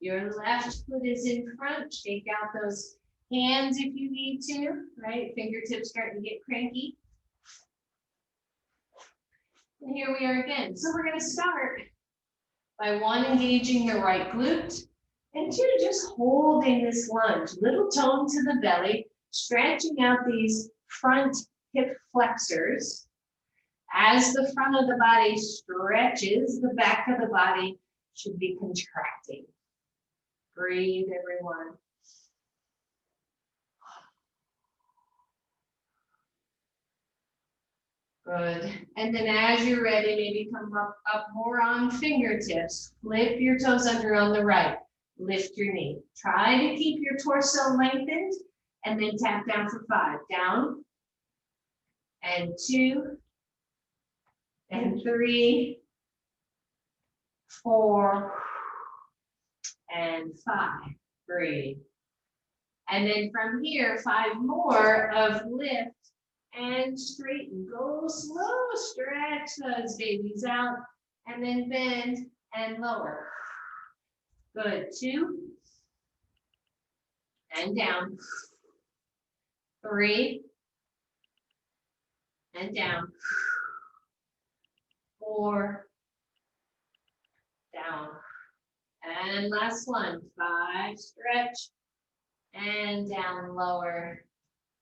Your left foot is in front. Shake out those hands if you need to, right? Fingertips starting to get cranky. And here we are again. So we're going to start by 1, engaging the right glute, and 2, just holding this lunge. Little tone to the belly, stretching out these front hip flexors. As the front of the body stretches, the back of the body should be contracting. Breathe, everyone. Good. And then as you're ready, maybe come up more on fingertips. Flip your toes under on the right. Lift your knee. Try to keep your torso lengthened and then tap down for 5. Down and 2 and 3, 4 and 5. Breathe. And then from here, 5 more of lift and straighten. Go slow, stretch those babies out, and then bend and lower. Good. 2 and down. 3 and down. 4 down. And last one. 5, stretch and down, lower.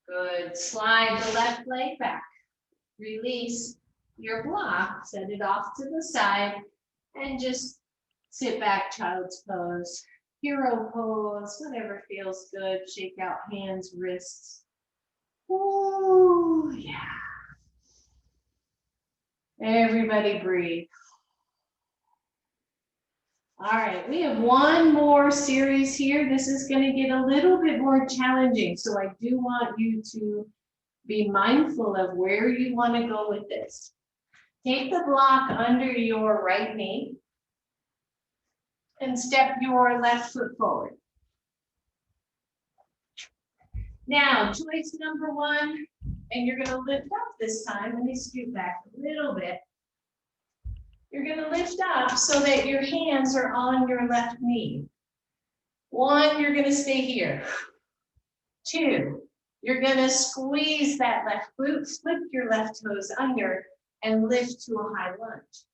Good. Slide the left leg back. Release your block. Set it off to the side and just sit back, child's pose, hero pose, whatever feels good. Shake out hands, wrists. Ooh, yeah. Everybody breathe. All right, we have one more series here. This is going to get a little bit more challenging, so I do want you to be mindful of where you want to go with this. Take the block under your right knee and step your left foot forward. Now, choice number 1, and you're going to lift up this time. Let me scoot back a little bit. You're going to lift up so that your hands are on your left knee. 1, you're going to stay here. 2, you're going to squeeze that left glute, flip your left toes under, and lift to a high lunge.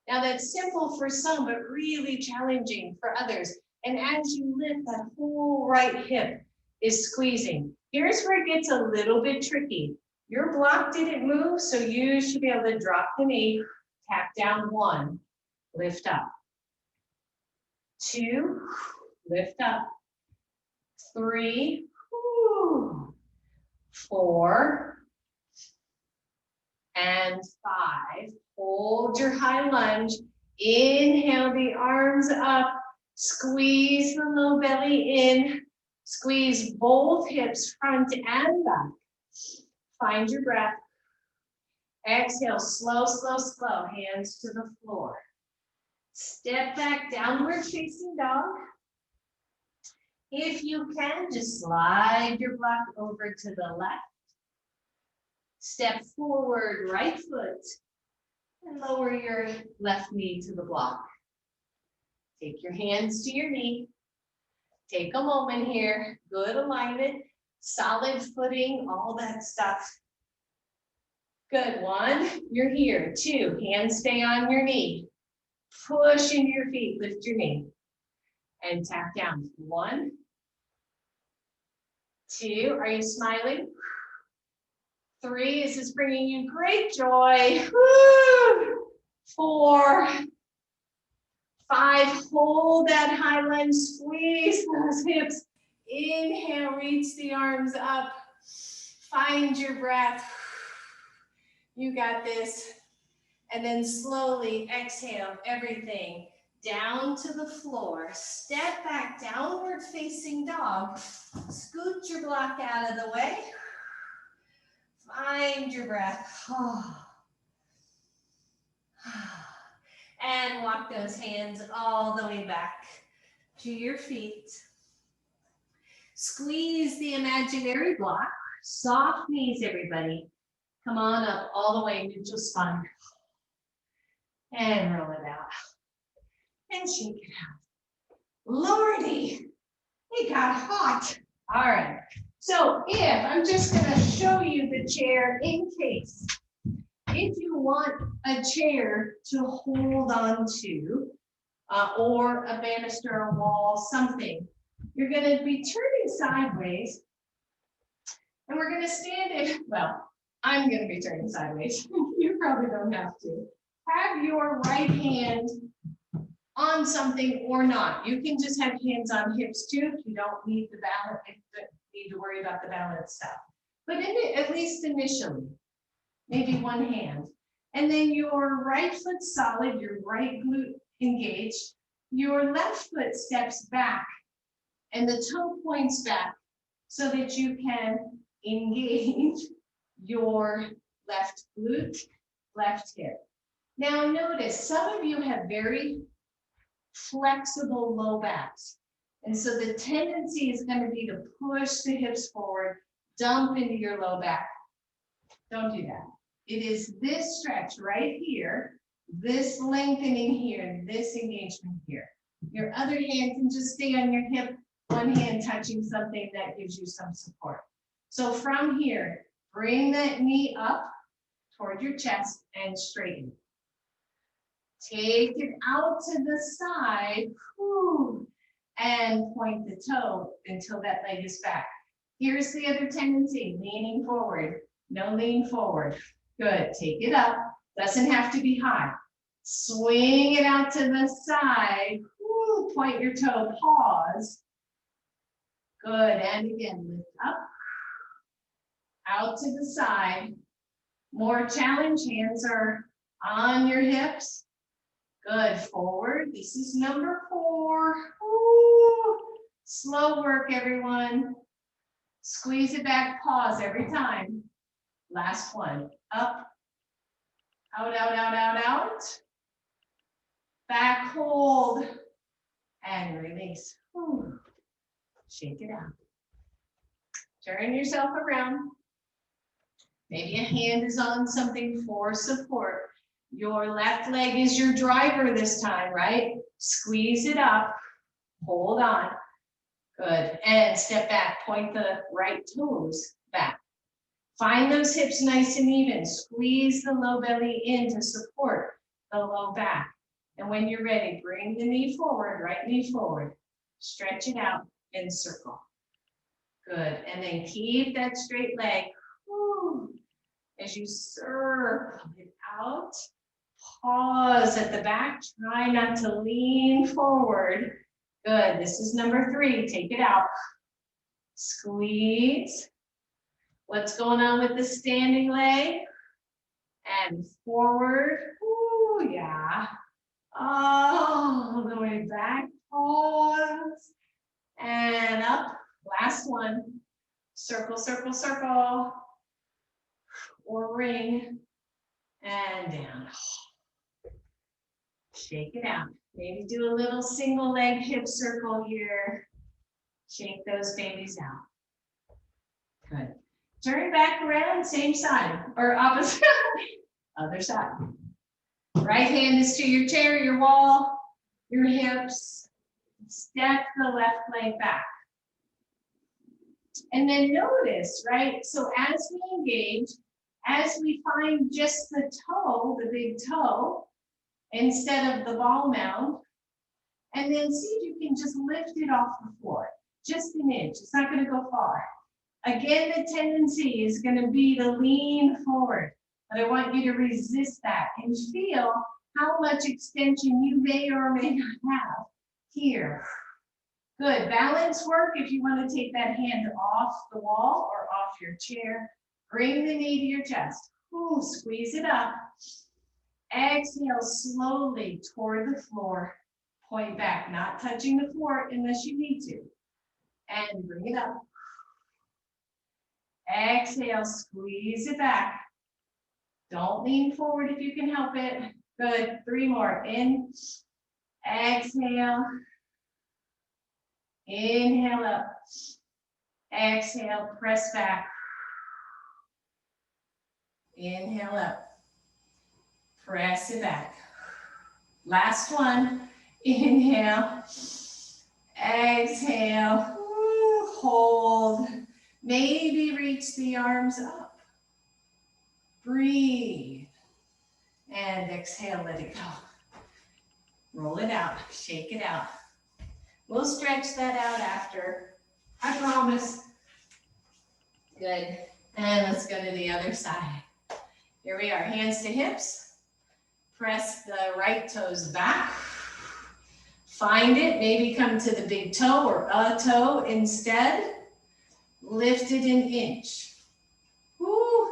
Now that's simple for some, but really challenging for others. And as you lift, that whole right hip is squeezing. Here's where it gets a little bit tricky. Your block didn't move, so you should be able to drop the knee, tap down 1, lift up. 2, lift up. 3, 4, and 5. Hold your high lunge. Inhale the arms up. Squeeze the low belly in. Squeeze both hips front and back. Find your breath. Exhale, slow, slow, slow. Hands to the floor. Step back, downward facing dog. If you can, just slide your block over to the left. Step forward, right foot, and lower your left knee to the block. Take your hands to your knee. Take a moment here. Good alignment, solid footing, all that stuff. Good. 1, you're here. 2, hands stay on your knee. Push into your feet, lift your knee, and tap down. 1, 2, are you smiling? 3, is this bringing you great joy? Woo! 4, 5, hold that high lunge, squeeze those hips. Inhale, reach the arms up. Find your breath. You got this. And then slowly exhale everything down to the floor. Step back, downward facing dog. Scoot your block out of the way. Find your breath. And walk those hands all the way back to your feet. Squeeze the imaginary block. Soft knees, everybody. Come on up all the way, neutral spine. And roll it out. And shake it out. Lordy, it got hot. All right. So I'm just going to show you the chair in case, if you want a chair to hold on to, or a banister, a wall, something, you're going to be turning sideways, and we're going to stand in, well, I'm going to be turning sideways. You probably don't have to. Have your right hand on something or not. You can just have hands on hips too if you don't need the balance, need to worry about the balance stuff. But at least initially, maybe one hand. And then your right foot solid, your right glute engaged, your left foot steps back and the toe points back so that you can engage your left glute, left hip. Now notice, some of you have very flexible low backs. And so the tendency is going to be to push the hips forward, dump into your low back. Don't do that. It is this stretch right here, this lengthening here, and this engagement here. Your other hand can just stay on your hip, one hand touching something that gives you some support. So from here, bring that knee up toward your chest and straighten. Take it out to the side, and point the toe until that leg is back. Here's the other tendency, leaning forward. No lean forward. Good, take it up. Doesn't have to be high. Swing it out to the side. Point your toe, pause. Good, and again, lift up. Out to the side. More challenge, hands are on your hips. Good, forward. This is number 4. Slow work, everyone. Squeeze it back, pause every time. Last one, up, out, out, out, out, out. Back hold, and release. Shake it out. Turn yourself around. Maybe a hand is on something for support. Your left leg is your driver this time, right? Squeeze it up, hold on. Good, and step back, point the right toes back. Find those hips nice and even. Squeeze the low belly in to support the low back. And when you're ready, bring the knee forward, right knee forward. Stretch it out and circle. Good, and then keep that straight leg. As you circle it out, pause at the back. Try not to lean forward. Good, this is number 3. Take it out. Squeeze. What's going on with the standing leg? And forward. Yeah. All the way back. Pause. And up. Last one. Circle, circle, circle. Or ring. And down. Shake it out. Maybe do a little single leg hip circle here. Shake those babies out. Good. Turn back around, same side, or opposite, other side. Right hand is to your chair, your wall, your hips. Step the left leg back. And then notice, right? So as we engage, as we find just the toe, the big toe, instead of the ball mound, and then see if you can just lift it off the floor. Just an inch, it's not gonna go far. Again, the tendency is going to be to lean forward, but I want you to resist that and feel how much extension you may or may not have here. Good, balance work. If you want to take that hand off the wall or off your chair, bring the knee to your chest. Squeeze it up. Exhale slowly toward the floor. Point back, not touching the floor unless you need to. And bring it up. Exhale, squeeze it back. Don't lean forward if you can help it. Good, 3 more. In, exhale. Inhale up. Exhale, press back. Inhale up. Press it back. Last one. Inhale. Exhale. Hold. Maybe reach the arms up. Breathe. And exhale, let it go. Roll it out, shake it out. We'll stretch that out after, I promise. Good, and let's go to the other side. Here we are, hands to hips. Press the right toes back. Find it, maybe come to the big toe or a toe instead. Lift it an inch. Woo.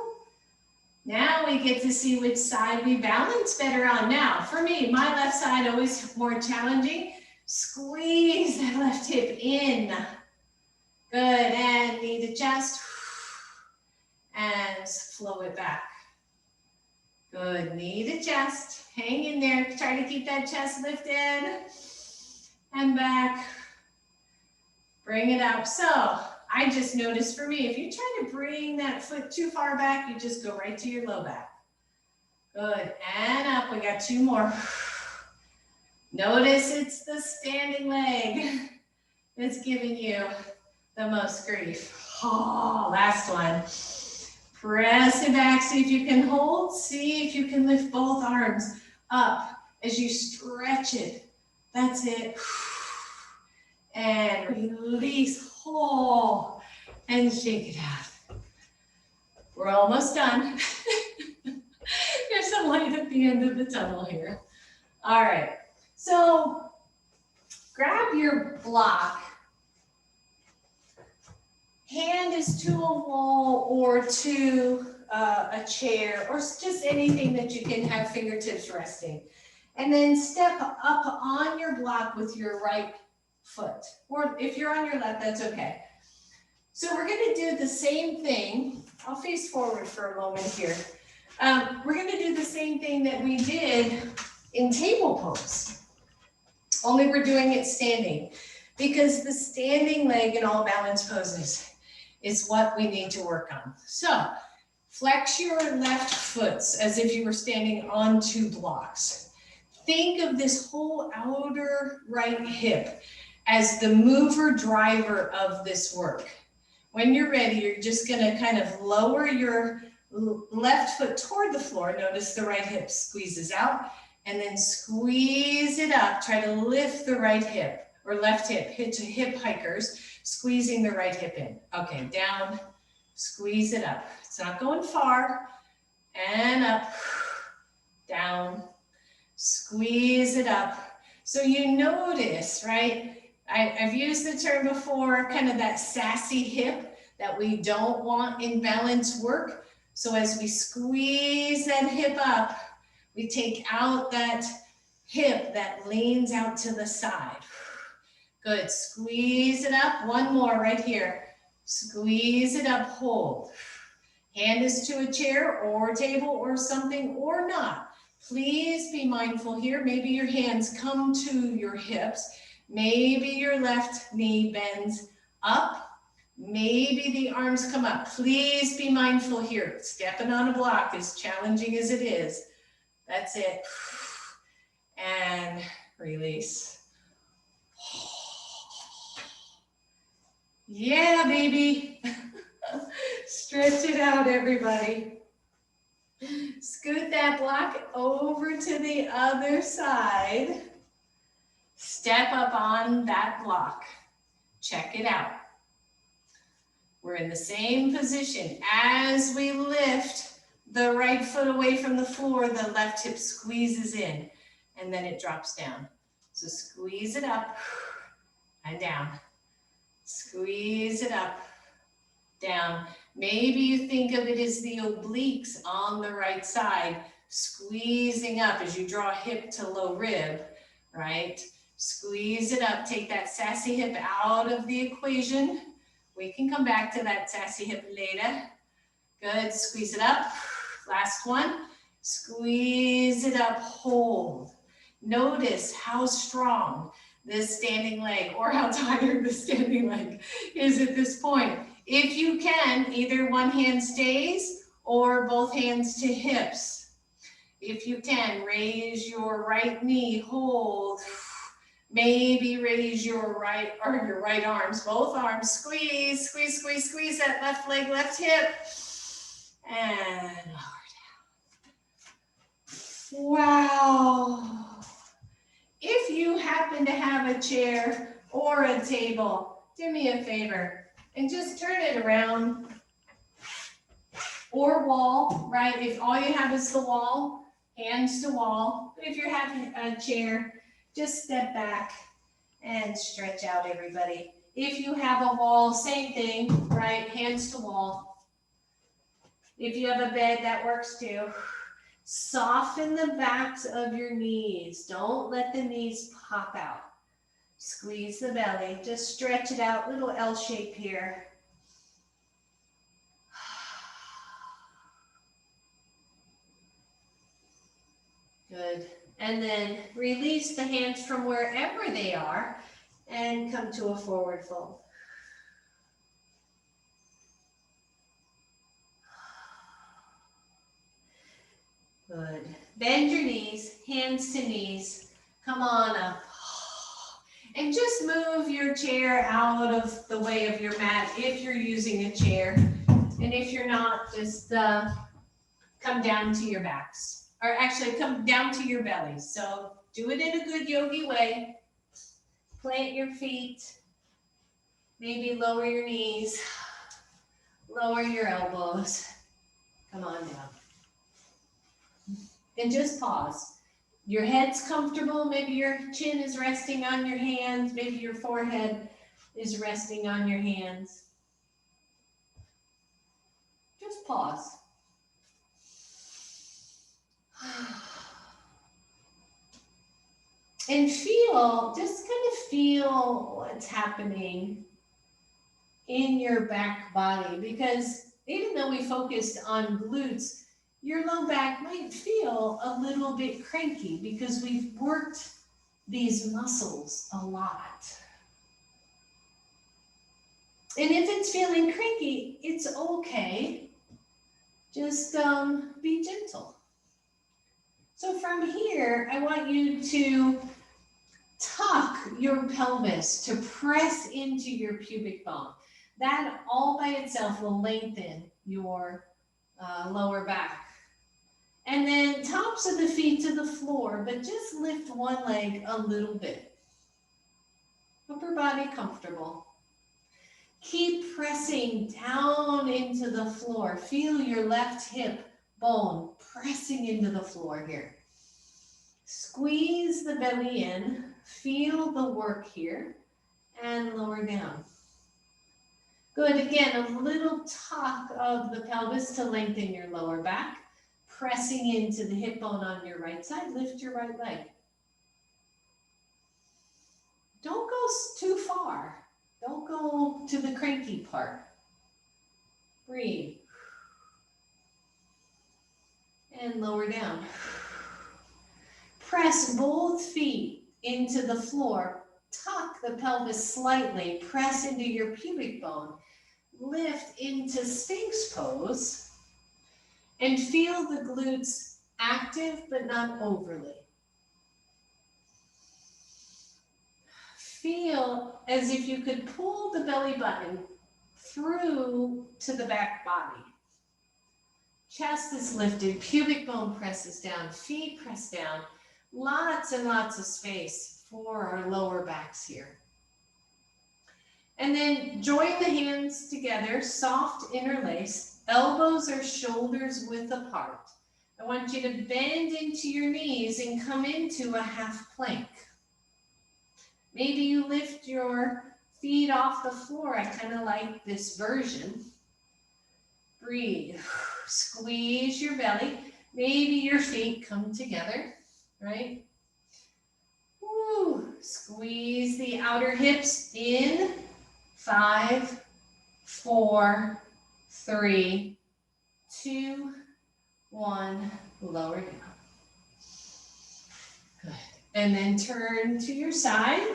Now we get to see which side we balance better on. Now, for me, my left side always more challenging. Squeeze that left hip in. Good, and knee to chest. And flow it back. Good, knee to chest. Hang in there, try to keep that chest lifted. And back. Bring it up. So, I just noticed for me, if you try to bring that foot too far back, you just go right to your low back. Good, and up, we got 2 more. Notice it's the standing leg that's giving you the most grief. Oh, last one. Press it back, see if you can hold, see if you can lift both arms up as you stretch it. That's it. And release, hold, and shake it out. We're almost done. There's a light at the end of the tunnel here. All right, so grab your block. Hand is to a wall or to a chair or just anything that you can have fingertips resting. And then step up on your block with your right foot. Or if you're on your left, that's okay. So we're going to do the same thing. I'll face forward for a moment here. We're going to do the same thing that we did in table pose. Only we're doing it standing. Because the standing leg in all balance poses is what we need to work on. So flex your left foot as if you were standing on 2 blocks. Think of this whole outer right hip as the mover driver of this work. When you're ready, you're just going to kind of lower your left foot toward the floor. Notice the right hip squeezes out and then squeeze it up. Try to lift the right hip. Or left hip, hit to hip hikers, squeezing the right hip in. Okay, down, squeeze it up. It's not going far, and up, down, squeeze it up. So you notice, right? I've used the term before, kind of that sassy hip that we don't want in balance work. So as we squeeze that hip up, we take out that hip that leans out to the side. Good, squeeze it up, 1 more right here. Squeeze it up, hold. Hand is to a chair or table or something or not. Please be mindful here. Maybe your hands come to your hips. Maybe your left knee bends up. Maybe the arms come up. Please be mindful here. Stepping on a block, as challenging as it is. That's it. And release. Yeah, baby. Stretch it out, everybody. Scoot that block over to the other side. Step up on that block. Check it out. We're in the same position. As we lift the right foot away from the floor, the left hip squeezes in, and then it drops down. So squeeze it up and down. Squeeze it up, down. Maybe you think of it as the obliques on the right side, squeezing up as you draw hip to low rib, right? Squeeze it up, take that sassy hip out of the equation. We can come back to that sassy hip later. Good, squeeze it up. Last one, squeeze it up, hold. Notice how strong this standing leg or how tired the standing leg is at this point. If you can, either one hand stays or both hands to hips. If you can, raise your right knee, hold. Maybe raise your right arms, both arms, squeeze, squeeze, squeeze, squeeze that left leg, left hip. And lower down. Wow. If you happen to have a chair or a table, do me a favor and just turn it around. Or wall, right? If all you have is the wall, hands to wall. But if you're having a chair, just step back and stretch out, everybody. If you have a wall, same thing, right? Hands to wall. If you have a bed, that works too. Soften the backs of your knees. Don't let the knees pop out. Squeeze the belly. Just stretch it out. Little L shape here. Good. And then release the hands from wherever they are and come to a forward fold. Good. Bend your knees, hands to knees. Come on up. And just move your chair out of the way of your mat if you're using a chair. And if you're not, just come down to your backs. Or actually, come down to your bellies. So do it in a good yogi way. Plant your feet. Maybe lower your knees. Lower your elbows. Come on down. And just pause. Your head's comfortable. Maybe your chin is resting on your hands. Maybe your forehead is resting on your hands. Just pause. And feel, just kind of feel what's happening in your back body. Because even though we focused on glutes, your low back might feel a little bit cranky because we've worked these muscles a lot. And if it's feeling cranky, it's okay. Just be gentle. So from here, I want you to tuck your pelvis to press into your pubic bone. That all by itself will lengthen your lower back. And then tops of the feet to the floor, but just lift one leg a little bit. Upper body comfortable. Keep pressing down into the floor. Feel your left hip bone pressing into the floor here. Squeeze the belly in. Feel the work here. And lower down. Good. Again, a little tuck of the pelvis to lengthen your lower back. Pressing into the hip bone on your right side. Lift your right leg. Don't go too far. Don't go to the cranky part. Breathe. And lower down. Press both feet into the floor. Tuck the pelvis slightly. Press into your pubic bone. Lift into Sphinx pose. And feel the glutes active but not overly. Feel as if you could pull the belly button through to the back body. Chest is lifted, pubic bone presses down, feet press down. Lots and lots of space for our lower backs here. And then join the hands together, soft interlace, elbows or shoulders width apart. I want you to bend into your knees and come into a half plank. Maybe you lift your feet off the floor. I kind of like this version. Breathe. Squeeze your belly. Maybe your feet come together, right? Woo. Squeeze the outer hips in. 5, 4, 3, 2, 1. Lower down. Good. And then turn to your side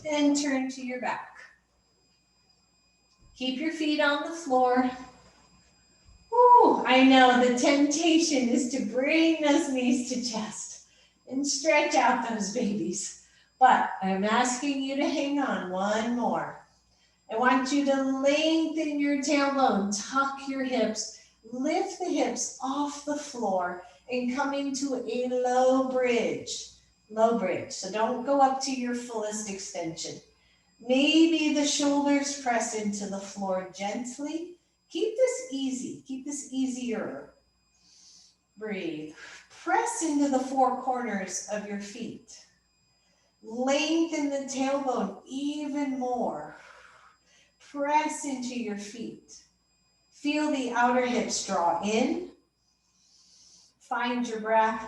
and turn to your back. Keep your feet on the floor. Ooh, I know the temptation is to bring those knees to chest and stretch out those babies. But I'm asking you to hang on one more. I want you to lengthen your tailbone, tuck your hips, lift the hips off the floor and come into a low bridge. Low bridge. So don't go up to your fullest extension. Maybe the shoulders press into the floor gently. Keep this easy. Keep this easier. Breathe. Press into the four corners of your feet. Lengthen the tailbone even more. Press into your feet. Feel the outer hips draw in. Find your breath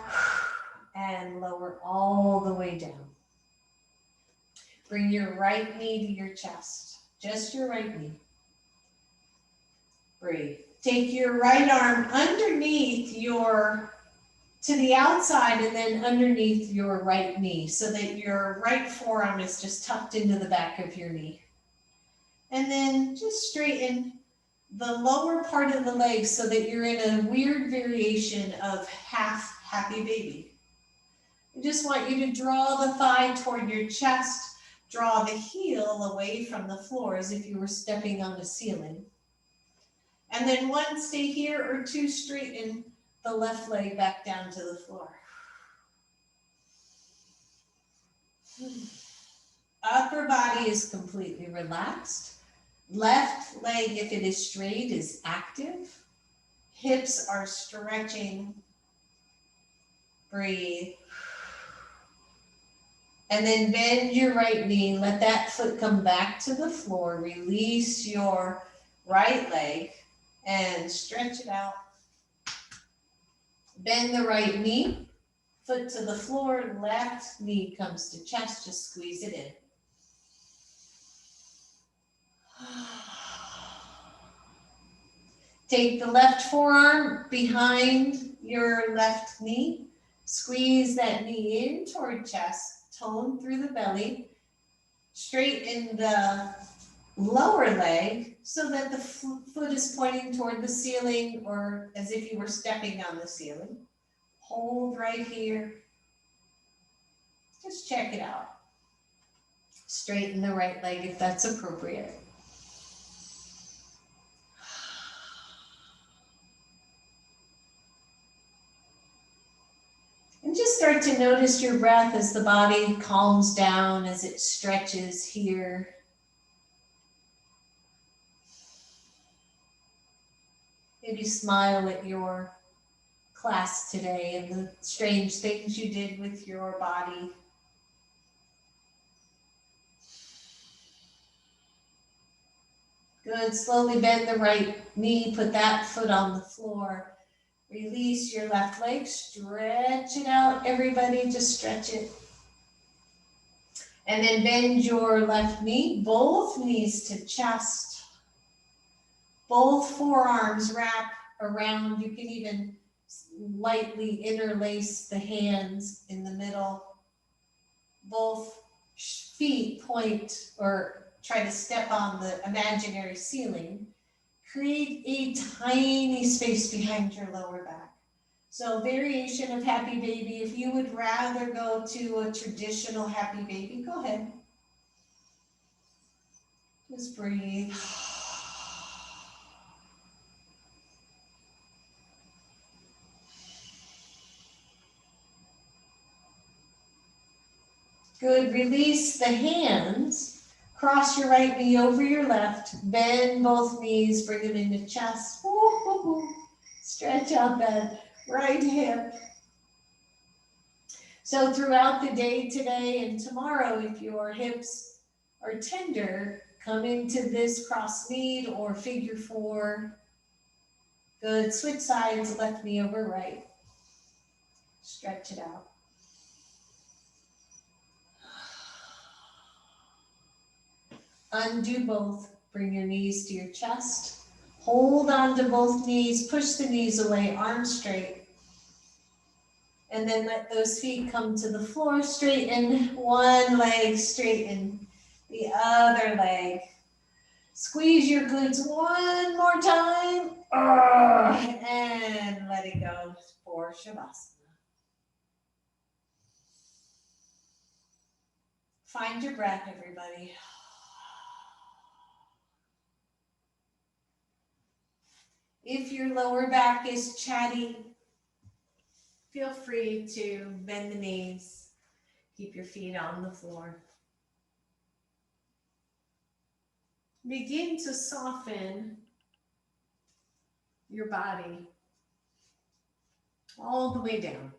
and lower all the way down. Bring your right knee to your chest, just your right knee. Breathe. Take your right arm underneath to the outside and then underneath your right knee so that your right forearm is just tucked into the back of your knee. And then just straighten the lower part of the leg so that you're in a weird variation of half happy baby. I just want you to draw the thigh toward your chest, draw the heel away from the floor as if you were stepping on the ceiling. And then one, stay here, or two, straighten the left leg back down to the floor. Upper body is completely relaxed. Left leg, if it is straight, is active. Hips are stretching. Breathe. And then bend your right knee. Let that foot come back to the floor. Release your right leg and stretch it out. Bend the right knee. Foot to the floor. Left knee comes to chest. Just squeeze it in. Take the left forearm behind your left knee. Squeeze that knee in toward chest. Tone through the belly. Straighten the lower leg so that the foot is pointing toward the ceiling or as if you were stepping on the ceiling. Hold right here. Just check it out. Straighten the right leg if that's appropriate. And just start to notice your breath as the body calms down, as it stretches here. Maybe smile at your class today and the strange things you did with your body. Good, slowly bend the right knee, put that foot on the floor. Release your left leg, stretch it out, everybody, just stretch it. And then bend your left knee, both knees to chest. Both forearms wrap around. You can even lightly interlace the hands in the middle. Both feet point or try to step on the imaginary ceiling. Create a tiny space behind your lower back. So variation of happy baby. If you would rather go to a traditional happy baby, go ahead. Just breathe. Good, release the hands. Cross your right knee over your left. Bend both knees, bring them into chest. Stretch out that right hip. So throughout the day today and tomorrow, if your hips are tender, come into this cross kneed or figure four. Good, switch sides, left knee over right. Stretch it out. Undo both. Bring your knees to your chest. Hold on to both knees. Push the knees away, arms straight. And then let those feet come to the floor. Straighten one leg, straighten the other leg. Squeeze your glutes one more time. And let it go for Shavasana. Find your breath, everybody. If your lower back is chatty, feel free to bend the knees. Keep your feet on the floor. Begin to soften your body all the way down.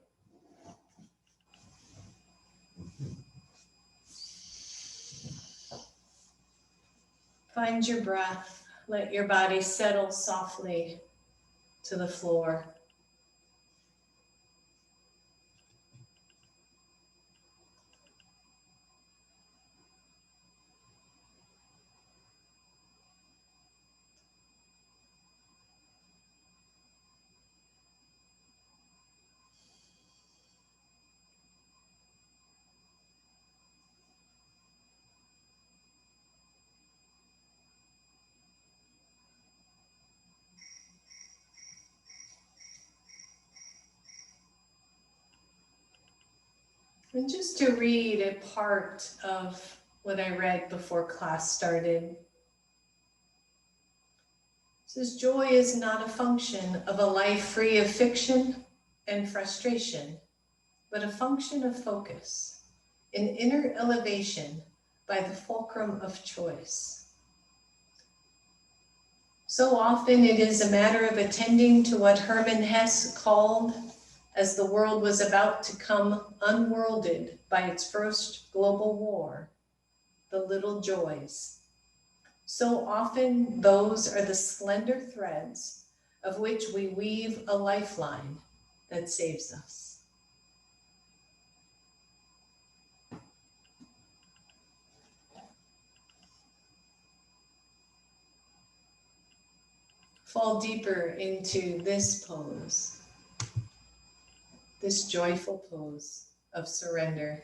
Find your breath. let your body settle softly to the floor. And just to read a part of what I read before class started. It says, joy is not a function of a life free of fiction and frustration, but a function of focus, an inner elevation by the fulcrum of choice. So often it is a matter of attending to what Hermann Hesse called, as the world was about to come unworlded by its first global war, the little joys. So often those are the slender threads of which we weave a lifeline that saves us. Fall deeper into this pose, this joyful pose of surrender.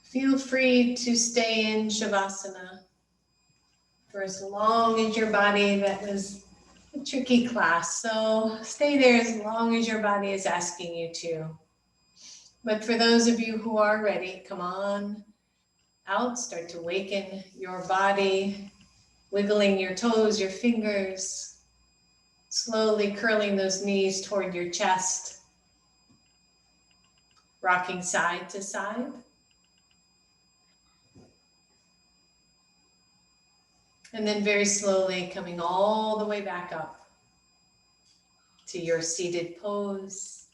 Feel free to stay in Shavasana for as long as your body, that was a tricky class, so stay there as long as your body is asking you to. But for those of you who are ready, come on out, start to waken your body, wiggling your toes, your fingers, slowly curling those knees toward your chest, rocking side to side. And then very slowly coming all the way back up to your seated pose.